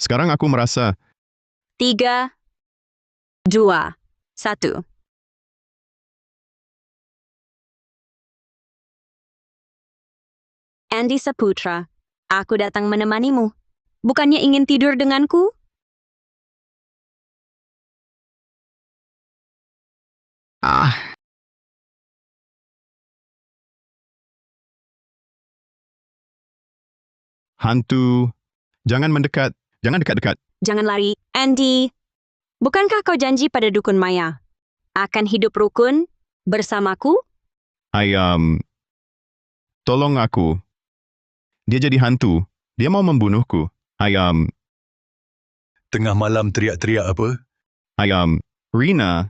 Sekarang aku merasa, 3, 2, 1. Andi Saputra, aku datang menemanimu. Bukannya ingin tidur denganku? hantu, jangan mendekat, jangan dekat-dekat. Jangan lari. Andy, bukankah kau janji pada Dukun Maya akan hidup rukun bersamaku? Ayam, tolong aku. Dia jadi hantu. Dia mau membunuhku. Ayam, Tengah malam teriak-teriak apa? ayam, Rina.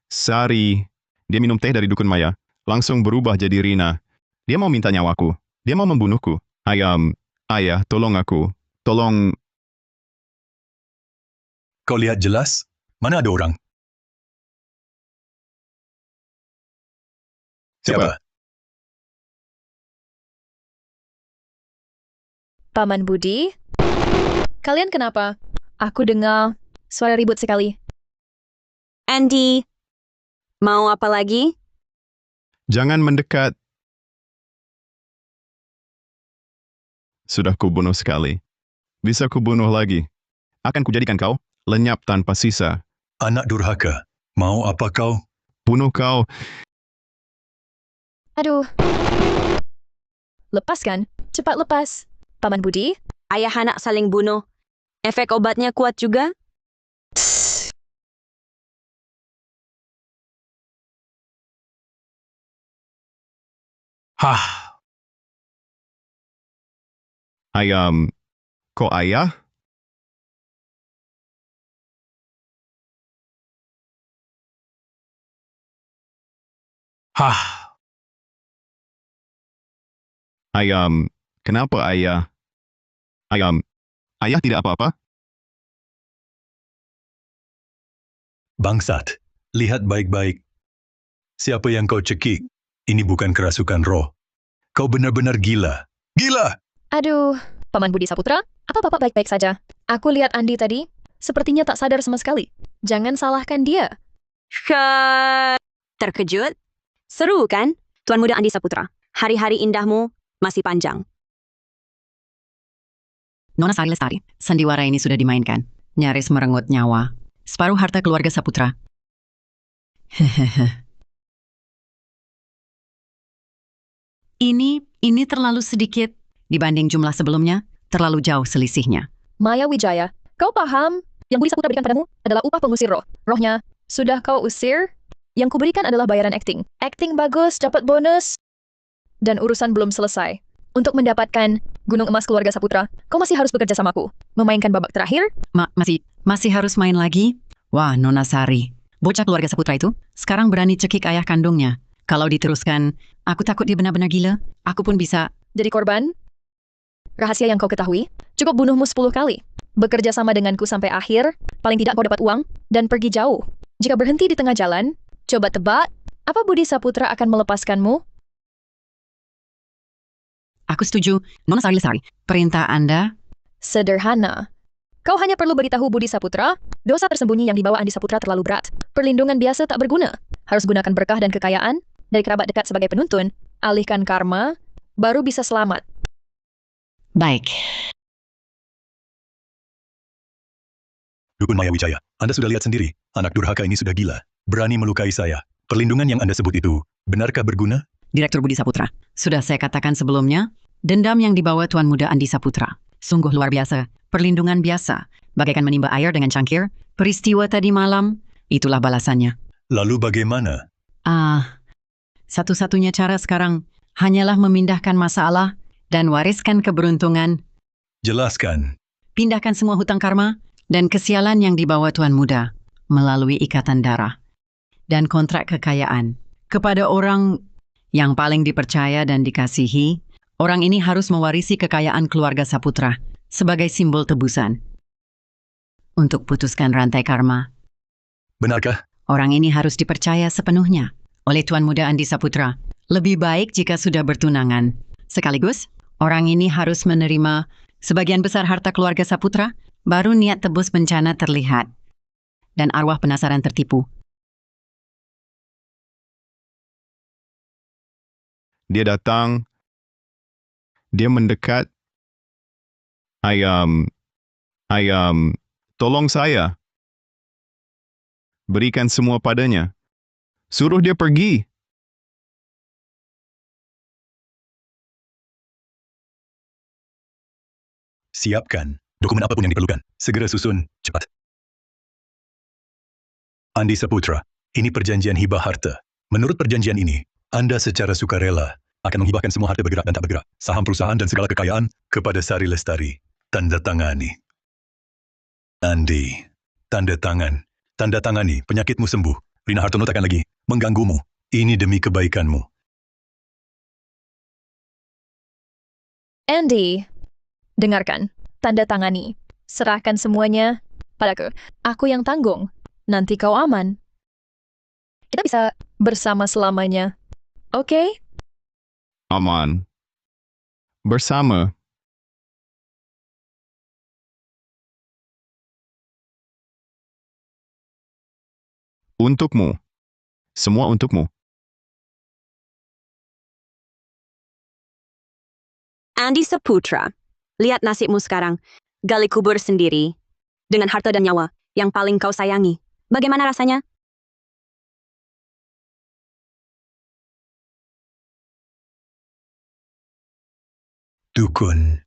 Sari, dia minum teh dari Dukun Maya. Langsung berubah jadi Rina. Dia mau minta nyawaku. Dia mau membunuhku. Ayam, ayah, tolong aku. Tolong, Kau lihat jelas? Mana ada orang? Siapa? Paman Budi, kalian kenapa? Aku dengar suara ribut sekali. Andy, mau apa lagi? jangan mendekat. Sudah kubunuh sekali. Bisa kubunuh lagi. Akan kujadikan kau lenyap tanpa sisa. Anak durhaka. Mau apa kau? Bunuh kau. Aduh. Lepaskan, cepat lepas. Paman Budi, ayah anak saling bunuh. Efek obatnya kuat juga? Hah, Ayam, kok ayah? hah. Ayam, kenapa ayah? Ayam, ayah tidak apa-apa? Bangsat, lihat baik-baik. Siapa yang kau cekik? Ini bukan kerasukan roh. Kau benar-benar gila. Gila! Aduh, Paman Budi Saputra, apa Bapak baik-baik saja? Aku lihat Andi tadi, sepertinya tak sadar sama sekali. Jangan salahkan dia. Terkejut? Seru kan? Tuan Muda Andi Saputra, hari-hari indahmu masih panjang. Nona Sari Lestari, sandiwara ini sudah dimainkan. Nyaris merenggut nyawa. Separuh harta keluarga Saputra. Hehehe. Ini terlalu sedikit. Dibanding jumlah sebelumnya, terlalu jauh selisihnya. Maya Wijaya, kau paham? Yang Budi Saputra berikan padamu adalah upah pengusir roh. Rohnya sudah kau usir? Yang kuberikan adalah bayaran acting. Acting bagus, dapat bonus. Dan urusan belum selesai. Untuk mendapatkan Gunung Emas Keluarga Saputra, kau masih harus bekerja samaku. Memainkan babak terakhir. Masih harus main lagi? Wah, Nona Sari. Bocah keluarga Saputra itu sekarang berani cekik ayah kandungnya. Kalau diteruskan, aku takut dia benar-benar gila. Aku pun bisa. Jadi korban? Rahasia yang kau ketahui, cukup bunuhmu 10 kali. Bekerja sama denganku sampai akhir, paling tidak kau dapat uang, dan pergi jauh. Jika berhenti di tengah jalan, coba tebak, apa Budi Saputra akan melepaskanmu? Aku setuju. Nona Sari Lestari, perintah Anda? Sederhana. Kau hanya perlu beritahu Budi Saputra, dosa tersembunyi yang dibawa Andi Saputra terlalu berat. Perlindungan biasa tak berguna. Harus gunakan berkah dan kekayaan dari kerabat dekat sebagai penuntun. Alihkan karma, baru bisa selamat. Baik. Dukun Maya Wijaya, Anda sudah lihat sendiri. Anak durhaka ini sudah gila. Berani melukai saya. Perlindungan yang Anda sebut itu, benarkah berguna? Direktur Budi Saputra, sudah saya katakan sebelumnya, dendam yang dibawa Tuan Muda Andi Saputra. Sungguh luar biasa. Perlindungan biasa. Bagaikan menimba air dengan cangkir. Peristiwa tadi malam, itulah balasannya. Lalu bagaimana? Satu-satunya cara sekarang hanyalah memindahkan masalah dan wariskan keberuntungan. Jelaskan. Pindahkan semua hutang karma dan kesialan yang dibawa Tuan Muda melalui ikatan darah dan kontrak kekayaan kepada orang yang paling dipercaya dan dikasihi. Orang ini harus mewarisi kekayaan keluarga Saputra sebagai simbol tebusan. Untuk putuskan rantai karma, Benarkah? orang ini harus dipercaya sepenuhnya oleh Tuan Muda Andi Saputra. Lebih baik jika sudah bertunangan. Sekaligus, orang ini harus menerima sebagian besar harta keluarga Saputra, baru niat tebus bencana terlihat. Dan arwah penasaran tertipu. Dia datang, dia mendekat. Ayam, tolong saya. Berikan semua padanya. Suruh dia pergi. Siapkan. Dokumen apapun yang diperlukan. Segera susun. Cepat. Andi Saputra, ini perjanjian hibah harta. Menurut perjanjian ini, Anda secara sukarela akan menghibahkan semua harta bergerak dan tak bergerak, saham perusahaan dan segala kekayaan kepada Sari Lestari. Tanda tangani. Andi, tanda tangan. Tanda tangani, penyakitmu sembuh. Rina Hartono takkan lagi mengganggumu. Ini demi kebaikanmu. Andy, dengarkan, tanda tangani. Serahkan semuanya padaku. Aku yang tanggung. Nanti kau aman. Kita bisa bersama selamanya. Oke? Aman. Bersama. Untukmu. Semua untukmu. Andi Saputra, lihat nasibmu sekarang. Gali kubur sendiri. Dengan harta dan nyawa yang paling kau sayangi. Bagaimana rasanya? Dukun,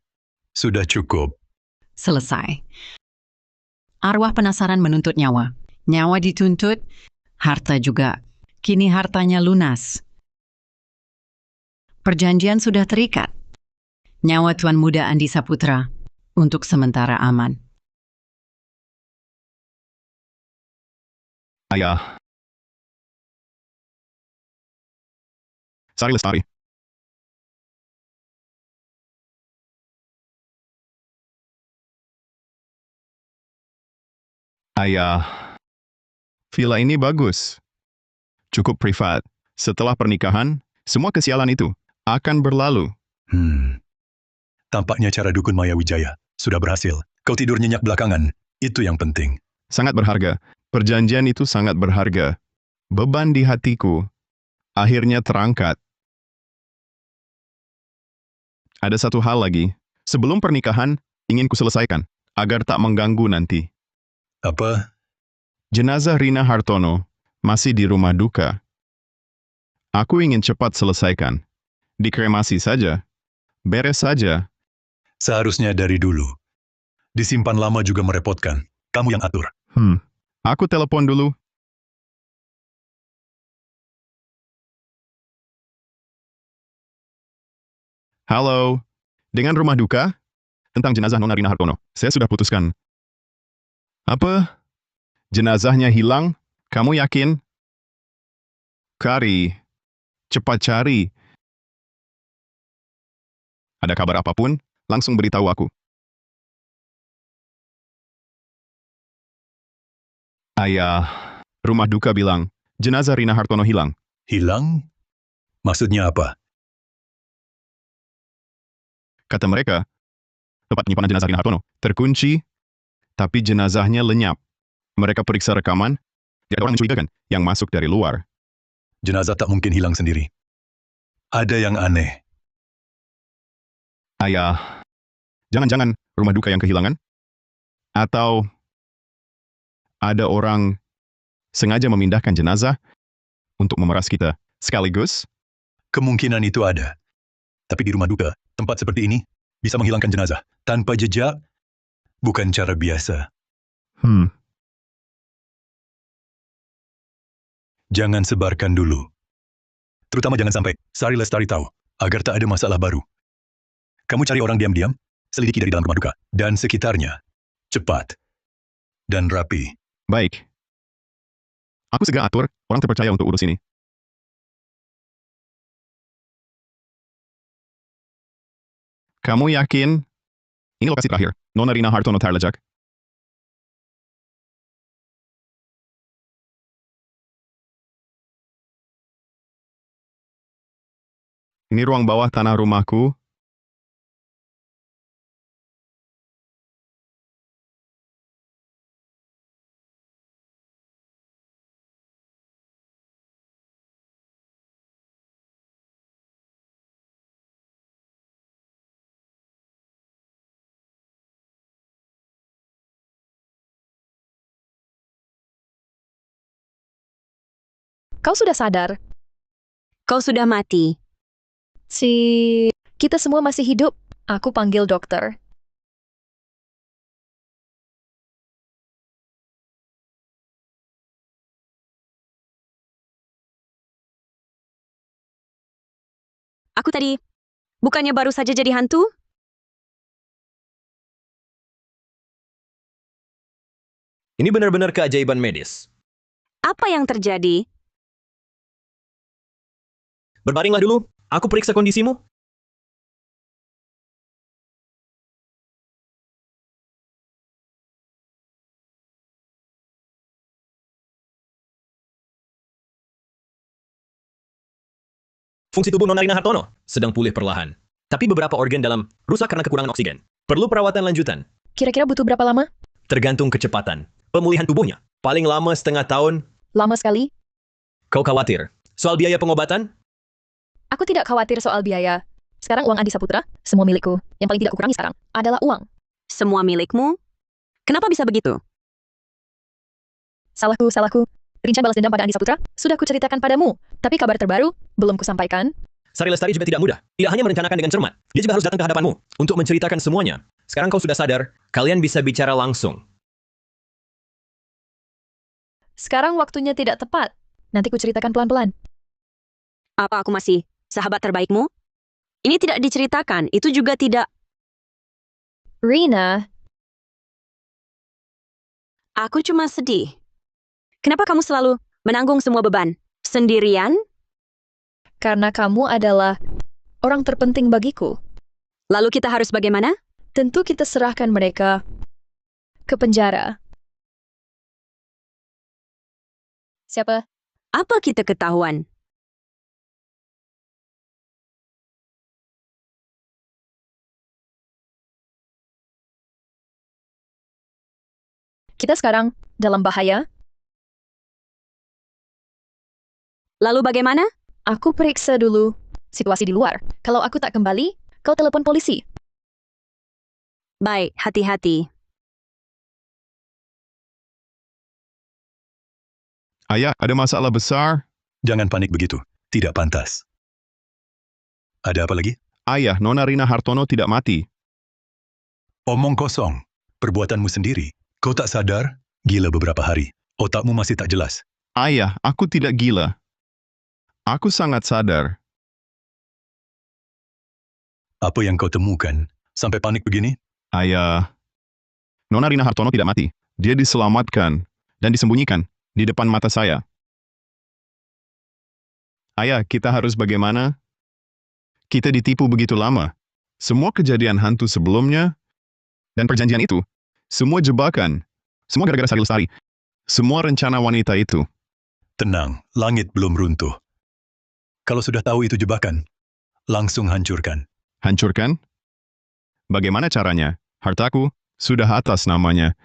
Sudah cukup. Selesai. Arwah penasaran menuntut nyawa. Nyawa dituntut, harta juga. Kini hartanya lunas. Perjanjian sudah terikat. Nyawa Tuan Muda Andi Saputra untuk sementara aman. Ayah. Sari Lestari. Ayah. Villa ini bagus. Cukup privat. Setelah pernikahan, semua kesialan itu akan berlalu. Tampaknya cara dukun Maya Wijaya sudah berhasil. Kau tidur nyenyak belakangan. Itu yang penting. Sangat berharga. Perjanjian itu sangat berharga. Beban di hatiku akhirnya terangkat. Ada satu hal lagi. Sebelum pernikahan, ingin kuselesaikan, agar tak mengganggu nanti. Apa? Jenazah Rina Hartono masih di rumah duka. Aku ingin cepat selesaikan. Dikremasi saja. Beres saja. Seharusnya dari dulu. Disimpan lama juga merepotkan. Kamu yang atur. Aku telepon dulu. Halo. Dengan rumah duka? Tentang jenazah Nona Rina Hartono. Saya sudah putuskan. Apa? Jenazahnya hilang? Kamu yakin? Kari. Cepat cari. Ada kabar apapun, langsung beritahu aku. Ayah, rumah duka bilang, jenazah Rina Hartono hilang. Hilang? Maksudnya apa? Kata mereka, tempat penyimpanan jenazah Rina Hartono terkunci, tapi jenazahnya lenyap. Mereka periksa rekaman, tidak ada orang mencurigakan yang masuk dari luar. Jenazah tak mungkin hilang sendiri. Ada yang aneh. Ayah, jangan-jangan rumah duka yang kehilangan? Atau ada orang sengaja memindahkan jenazah untuk memeras kita sekaligus? Kemungkinan itu ada. Tapi di rumah duka, tempat seperti ini, bisa menghilangkan jenazah. Tanpa jejak, bukan cara biasa. Jangan sebarkan dulu. Terutama jangan sampai Sari Lestari tahu, agar tak ada masalah baru. Kamu cari orang diam-diam, selidiki dari dalam rumah duka, dan sekitarnya. Cepat. Dan rapi. Baik. Aku segera atur orang terpercaya untuk urus ini. Kamu yakin? Ini lokasi terakhir, Nona Rina Hartono terlejak. Ini ruang bawah tanah rumahku. Kau sudah sadar? Kau sudah mati. Kita semua masih hidup. Aku panggil dokter. Aku tadi, bukannya baru saja jadi hantu? Ini benar-benar keajaiban medis. Apa yang terjadi? Berbaringlah dulu, aku periksa kondisimu. Fungsi tubuh Nona Rina Hartono sedang pulih perlahan. Tapi beberapa organ dalam rusak karena kekurangan oksigen. Perlu perawatan lanjutan. Kira-kira butuh berapa lama? Tergantung kecepatan. Pemulihan tubuhnya. Paling lama setengah tahun. Lama sekali. Kau khawatir soal biaya pengobatan? Aku tidak khawatir soal biaya. Sekarang uang Andi Saputra, semua milikku. Yang paling tidak kukurangi sekarang adalah uang. Semua milikmu? Kenapa bisa begitu? Salahku. Rincian balas dendam pada Andi Saputra sudah kuceritakan padamu. Tapi kabar terbaru belum kusampaikan. Sari Lestari juga tidak mudah. Tidak hanya merencanakan dengan cermat, dia juga harus datang ke hadapanmu untuk menceritakan semuanya. Sekarang kau sudah sadar, kalian bisa bicara langsung. Sekarang waktunya tidak tepat. Nanti ku ceritakan pelan-pelan. Apa aku masih sahabat terbaikmu? Ini tidak diceritakan, itu juga tidak. Rina, Aku cuma sedih. Kenapa kamu selalu menanggung semua beban? Sendirian? karena kamu adalah orang terpenting bagiku. Lalu kita harus bagaimana? Tentu kita serahkan mereka ke penjara. Siapa? Apa kita ketahuan? Kita sekarang dalam bahaya. Lalu bagaimana? Aku periksa dulu situasi di luar. Kalau aku tak kembali, kau telepon polisi. Baik, hati-hati. Ayah, ada masalah besar. Jangan panik begitu. Tidak pantas. Ada apa lagi? Ayah, Nona Rina Hartono tidak mati. Omong kosong. Perbuatanmu sendiri. Kau tak sadar? Gila beberapa hari. Otakmu masih tak jelas. Ayah, aku tidak gila. Aku sangat sadar. Apa yang kau temukan? Sampai panik begini? Ayah, Nona Rina Hartono tidak mati. Dia diselamatkan dan disembunyikan di depan mata saya. Ayah, kita harus bagaimana? Kita ditipu begitu lama. Semua kejadian hantu sebelumnya dan perjanjian itu, semua jebakan, semua gara-gara Sari Lestari. Semua rencana wanita itu. Tenang, langit belum runtuh. Kalau sudah tahu itu jebakan, langsung hancurkan. Hancurkan? Bagaimana caranya? Hartaku sudah atas namanya.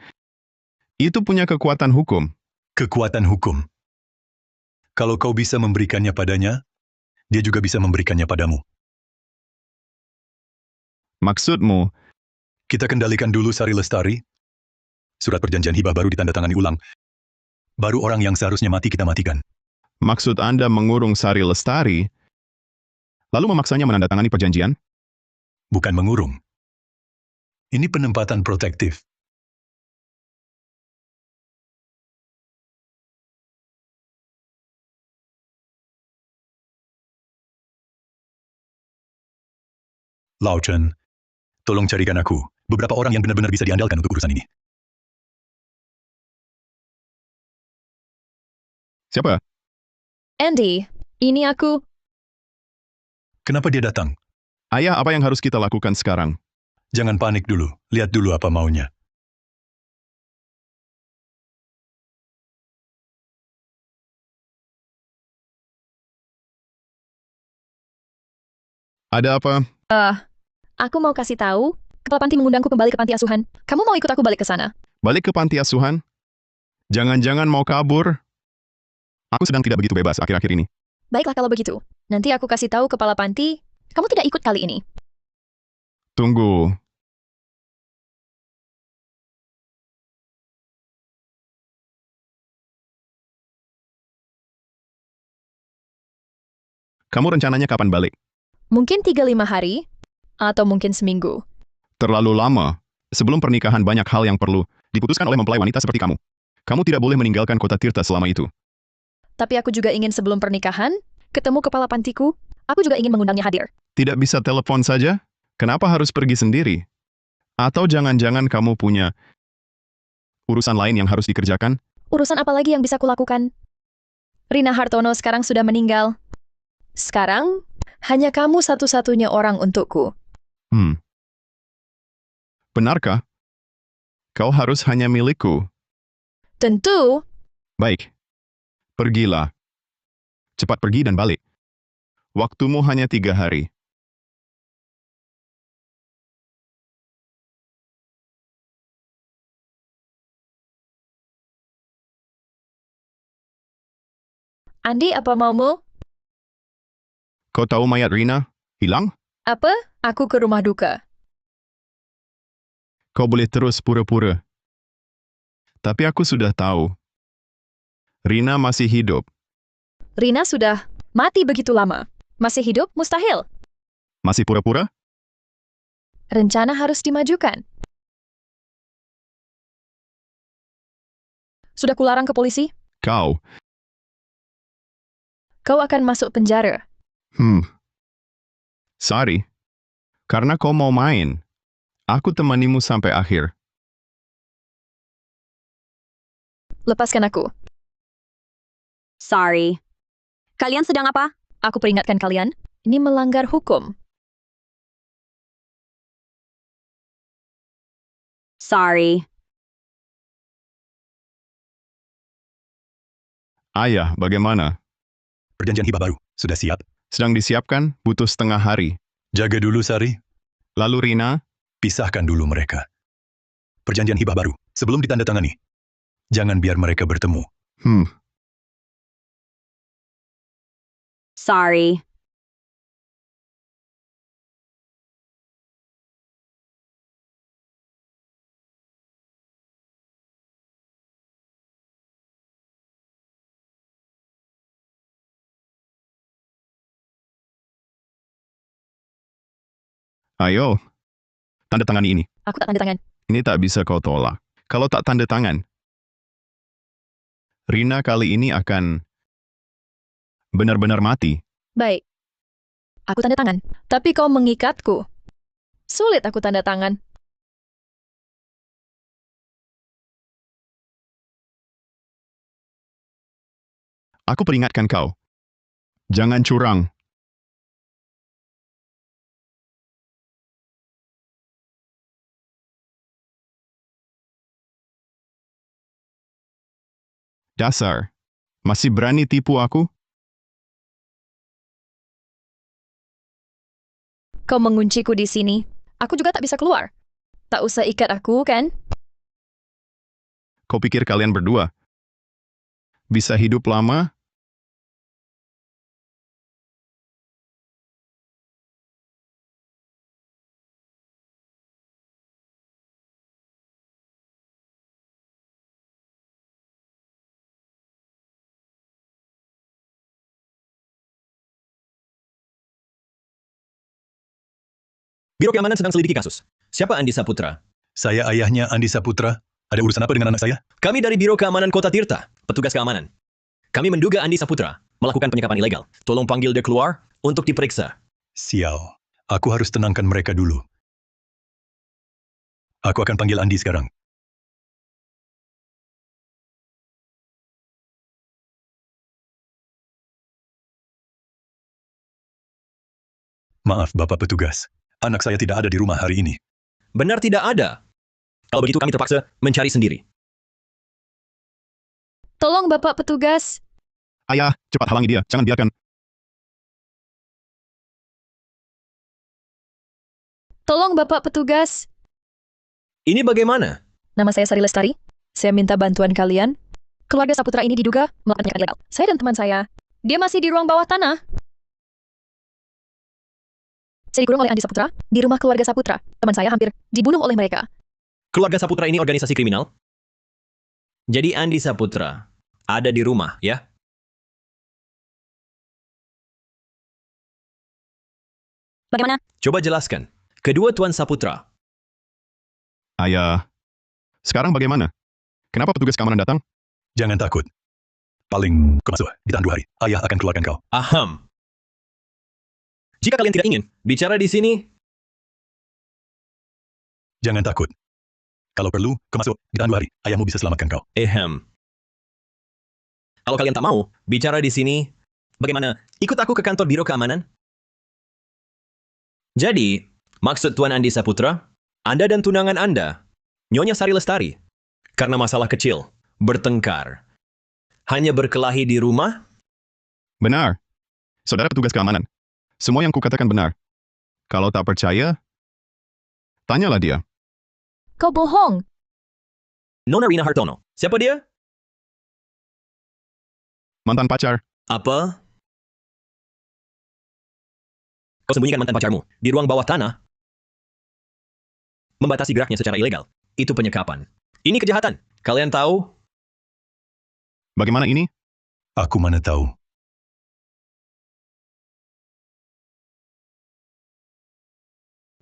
Itu punya kekuatan hukum. Kekuatan hukum. Kalau kau bisa memberikannya padanya, dia juga bisa memberikannya padamu. Maksudmu, Kita kendalikan dulu Sari Lestari. Surat perjanjian hibah baru ditandatangani ulang. Baru orang yang seharusnya mati kita matikan. maksud Anda mengurung Sari Lestari, lalu memaksanya menandatangani perjanjian? Bukan mengurung. Ini penempatan protektif. Lao Chen, tolong carikan aku beberapa orang yang benar-benar bisa diandalkan untuk urusan ini. Siapa? Andy, ini aku. Kenapa dia datang? Ayah, apa yang harus kita lakukan sekarang? Jangan panik dulu. Lihat dulu apa maunya. Ada apa? Aku mau kasih tahu, Kepala Panti mengundangku kembali ke panti asuhan. Kamu mau ikut aku balik ke sana? Balik ke panti asuhan? Jangan-jangan mau kabur? Aku sedang tidak begitu bebas akhir-akhir ini. Baiklah kalau begitu. Nanti aku kasih tahu Kepala Panti, kamu tidak ikut kali ini. Tunggu. Kamu rencananya kapan balik? Mungkin 3-5 hari, atau mungkin seminggu. Terlalu lama. Sebelum pernikahan banyak hal yang perlu diputuskan oleh mempelai wanita seperti kamu. Kamu tidak boleh meninggalkan kota Tirta selama itu. Tapi aku juga ingin sebelum pernikahan, ketemu Kepala Pantiku, aku juga ingin mengundangnya hadir. Tidak bisa telepon saja? Kenapa harus pergi sendiri? Atau jangan-jangan kamu punya urusan lain yang harus dikerjakan? Urusan apa lagi yang bisa kulakukan? Rina Hartono sekarang sudah meninggal. Sekarang, hanya kamu satu-satunya orang untukku. Benarkah? Kau harus hanya milikku. Tentu, Baik. Pergilah. Cepat pergi dan balik. Waktumu hanya 3 hari. Andi apa maumu? Kau tahu mayat Rina? Hilang? Apa? Aku ke rumah duka. Kau boleh terus pura-pura. Tapi aku sudah tahu. Rina masih hidup. Rina sudah mati begitu lama. Masih hidup? Mustahil. Masih pura-pura? Rencana harus dimajukan. Sudah kularang ke polisi? Kau. Kau akan masuk penjara. Sorry. Karena kau mau main. Aku temanimu sampai akhir. Lepaskan aku. Sorry. Kalian sedang apa? Aku peringatkan kalian, ini melanggar hukum. Sorry. Ayah, bagaimana? Perjanjian hibah baru, sudah siap? Sedang disiapkan, butuh setengah hari. Jaga dulu, Sari. Lalu Rina, Pisahkan dulu mereka. Perjanjian hibah baru, sebelum ditandatangani. Jangan biar mereka bertemu. Sorry. ayo. Tanda tangan ini. Aku tak tanda tangan. Ini tak bisa kau tolak. Kalau tak tanda tangan, Rina kali ini akan benar-benar mati. Baik. Aku tanda tangan. Tapi kau mengikatku. Sulit aku tanda tangan. Aku peringatkan kau. Jangan curang. Dasar. Masih berani tipu aku? Kau mengunciku di sini. Aku juga tak bisa keluar. Tak usah ikat aku, kan? Kau pikir kalian berdua bisa hidup lama? Biro Keamanan sedang selidiki kasus. Siapa Andi Saputra? Saya ayahnya Andi Saputra. Ada urusan apa dengan anak saya? Kami dari Biro Keamanan Kota Tirta, petugas keamanan. Kami menduga Andi Saputra melakukan penyekapan ilegal. Tolong panggil dia keluar untuk diperiksa. Sial. Aku harus tenangkan mereka dulu. Aku akan panggil Andi sekarang. Maaf, Bapak Petugas. Anak saya tidak ada di rumah hari ini. Benar tidak ada. Kalau begitu kami terpaksa mencari sendiri. Tolong Bapak Petugas. Ayah, cepat halangi dia. Jangan biarkan. Tolong Bapak Petugas. Ini bagaimana? Nama saya Sari Lestari. Saya minta bantuan kalian. Keluarga Saputra ini diduga melakukan penyekapan ilegal. Saya dan teman saya. Dia masih di ruang bawah tanah. Saya dikurung oleh Andi Saputra di rumah keluarga Saputra. Teman saya hampir dibunuh oleh mereka. Keluarga Saputra ini organisasi kriminal? Jadi Andi Saputra ada di rumah, ya? Bagaimana? Coba jelaskan. Kedua Tuan Saputra. Ayah, sekarang bagaimana? Kenapa petugas keamanan datang? Jangan takut. Paling masuk, ditahan 2 hari. Ayah akan keluarkan kau. Aham. Jika kalian tidak ingin bicara di sini, Jangan takut. Kalau perlu, kau masuk, ditahan 2 hari. Ayahmu bisa selamatkan kau. Kalau kalian tak mau bicara di sini, bagaimana? Ikut aku ke kantor Biro Keamanan? Jadi, maksud Tuan Andi Saputra, Anda dan tunangan Anda, Nyonya Sari Lestari, karena masalah kecil, bertengkar, hanya berkelahi di rumah? Benar. Saudara petugas keamanan. Semua yang kukatakan benar. Kalau tak percaya, tanyalah dia. Kau bohong. Nona Rina Hartono. Siapa dia? Mantan pacar. Apa? Kau sembunyikan mantan pacarmu di ruang bawah tanah? Membatasi geraknya secara ilegal. Itu penyekapan. Ini kejahatan. Kalian tahu? Bagaimana ini? Aku mana tahu.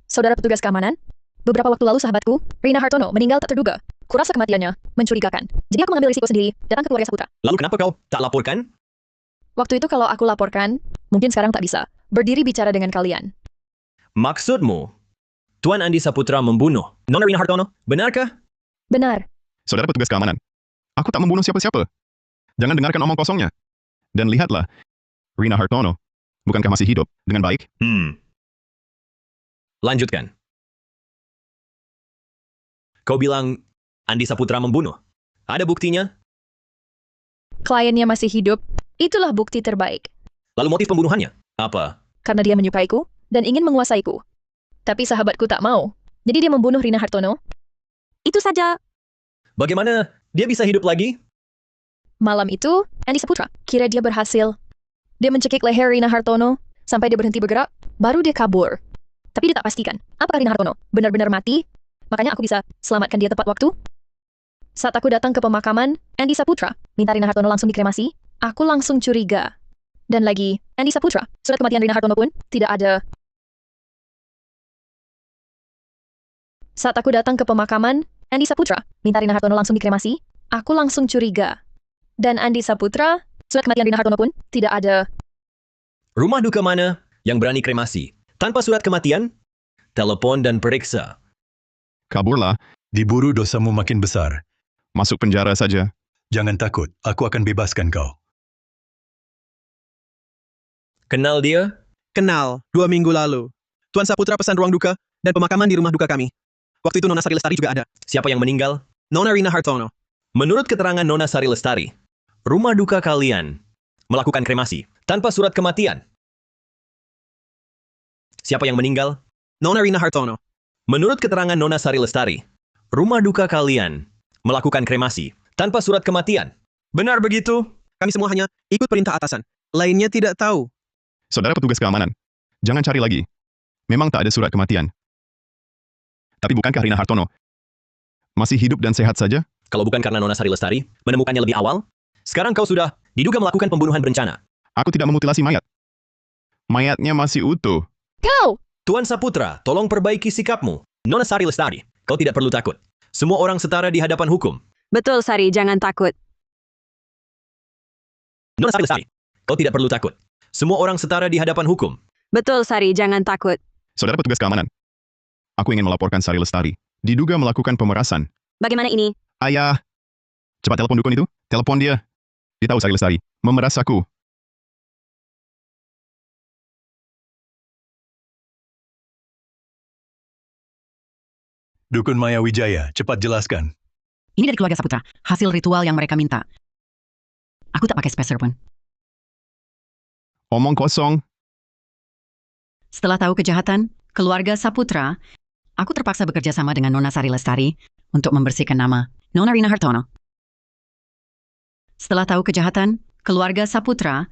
Saudara petugas keamanan, beberapa waktu lalu sahabatku, Rina Hartono, meninggal tak terduga. Kurasa kematiannya mencurigakan. Jadi aku mengambil risiko sendiri, datang ke keluarga Saputra. Lalu kenapa kau tak laporkan? Waktu itu kalau aku laporkan, mungkin sekarang tak bisa berdiri bicara dengan kalian. Maksudmu, Tuan Andi Saputra membunuh Nona Rina Hartono, benarkah? Benar. Saudara petugas keamanan, aku tak membunuh siapa-siapa. Jangan dengarkan omong kosongnya. Dan lihatlah, Rina Hartono, bukankah masih hidup dengan baik? Lanjutkan. Kau bilang Andi Saputra membunuh. Ada buktinya? Kliennya masih hidup, itulah bukti terbaik. Lalu motif pembunuhannya? Apa? Karena dia menyukaiku dan ingin menguasaiku. Tapi sahabatku tak mau. Jadi dia membunuh Rina Hartono. Itu saja. Bagaimana dia bisa hidup lagi? Malam itu, Andi Saputra kira dia berhasil. Dia mencekik leher Rina Hartono sampai dia berhenti bergerak, baru dia kabur. Tapi dia tak pastikan, apakah Rina Hartono benar-benar mati? Makanya aku bisa selamatkan dia tepat waktu. Saat aku datang ke pemakaman, Andi Saputra minta Rina Hartono langsung dikremasi. Aku langsung curiga. Dan lagi, Andi Saputra, surat kematian Rina Hartono pun tidak ada. Saat aku datang ke pemakaman, Andi Saputra minta Rina Hartono langsung dikremasi. Aku langsung curiga. Dan Andi Saputra, surat kematian Rina Hartono pun tidak ada. Rumah duka mana yang berani kremasi? Tanpa surat kematian? Telepon dan periksa. Kaburlah, Diburu dosamu makin besar. masuk penjara saja. Jangan takut, aku akan bebaskan kau. Kenal dia? Kenal, 2 minggu lalu. Tuan Saputra pesan ruang duka dan pemakaman di rumah duka kami. Waktu itu Nona Sari Lestari juga ada. Siapa yang meninggal? Nona Rina Hartono. Menurut keterangan Nona Sari Lestari, rumah duka kalian melakukan kremasi tanpa surat kematian. Siapa yang meninggal? Nona Rina Hartono. Menurut keterangan Nona Sari Lestari, rumah duka kalian melakukan kremasi tanpa surat kematian. Benar begitu? Kami semua hanya ikut perintah atasan. Lainnya tidak tahu. Saudara petugas keamanan, jangan cari lagi. Memang tak ada surat kematian. Tapi bukankah Rina Hartono masih hidup dan sehat saja? Kalau bukan karena Nona Sari Lestari menemukannya lebih awal, sekarang kau sudah diduga melakukan pembunuhan berencana. Aku tidak memutilasi mayat. Mayatnya masih utuh. Kau! Tuan Saputra, tolong perbaiki sikapmu. Nona Sari Lestari, kau tidak perlu takut. Semua orang setara di hadapan hukum. Betul, Sari, jangan takut. Nona Sari Lestari, kau tidak perlu takut. Semua orang setara di hadapan hukum. Betul, Sari, jangan takut. Saudara petugas keamanan, aku ingin melaporkan Sari Lestari. Diduga melakukan pemerasan. Bagaimana ini? Ayah, cepat telepon dukun itu. Telepon dia. Dia tahu Sari Lestari memeras aku. Dukun Maya Wijaya, cepat jelaskan. Ini dari keluarga Saputra, hasil ritual yang mereka minta. Aku tak pakai spacer pun. Omong kosong. Setelah tahu kejahatan, keluarga Saputra, aku terpaksa bekerja sama dengan Nona Sari Lestari untuk membersihkan nama Nona Rina Hartono. Setelah tahu kejahatan, keluarga Saputra,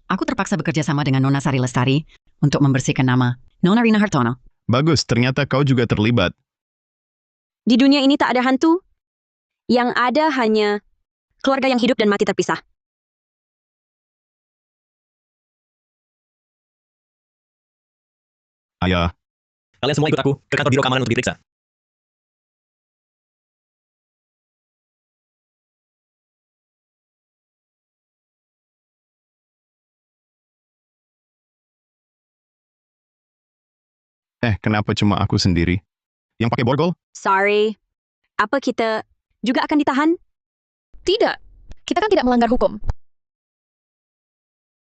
aku terpaksa bekerja sama dengan Nona Sari Lestari untuk membersihkan nama Nona Rina Hartono. Bagus, ternyata kau juga terlibat. Di dunia ini tak ada hantu. Yang ada hanya keluarga yang hidup dan mati terpisah. Ayah, Kalian semua ikut aku ke kantor biro keamanan untuk diperiksa. kenapa cuma aku sendiri yang pakai borgol? Sorry. Apa kita juga akan ditahan? Tidak. Kita kan tidak melanggar hukum.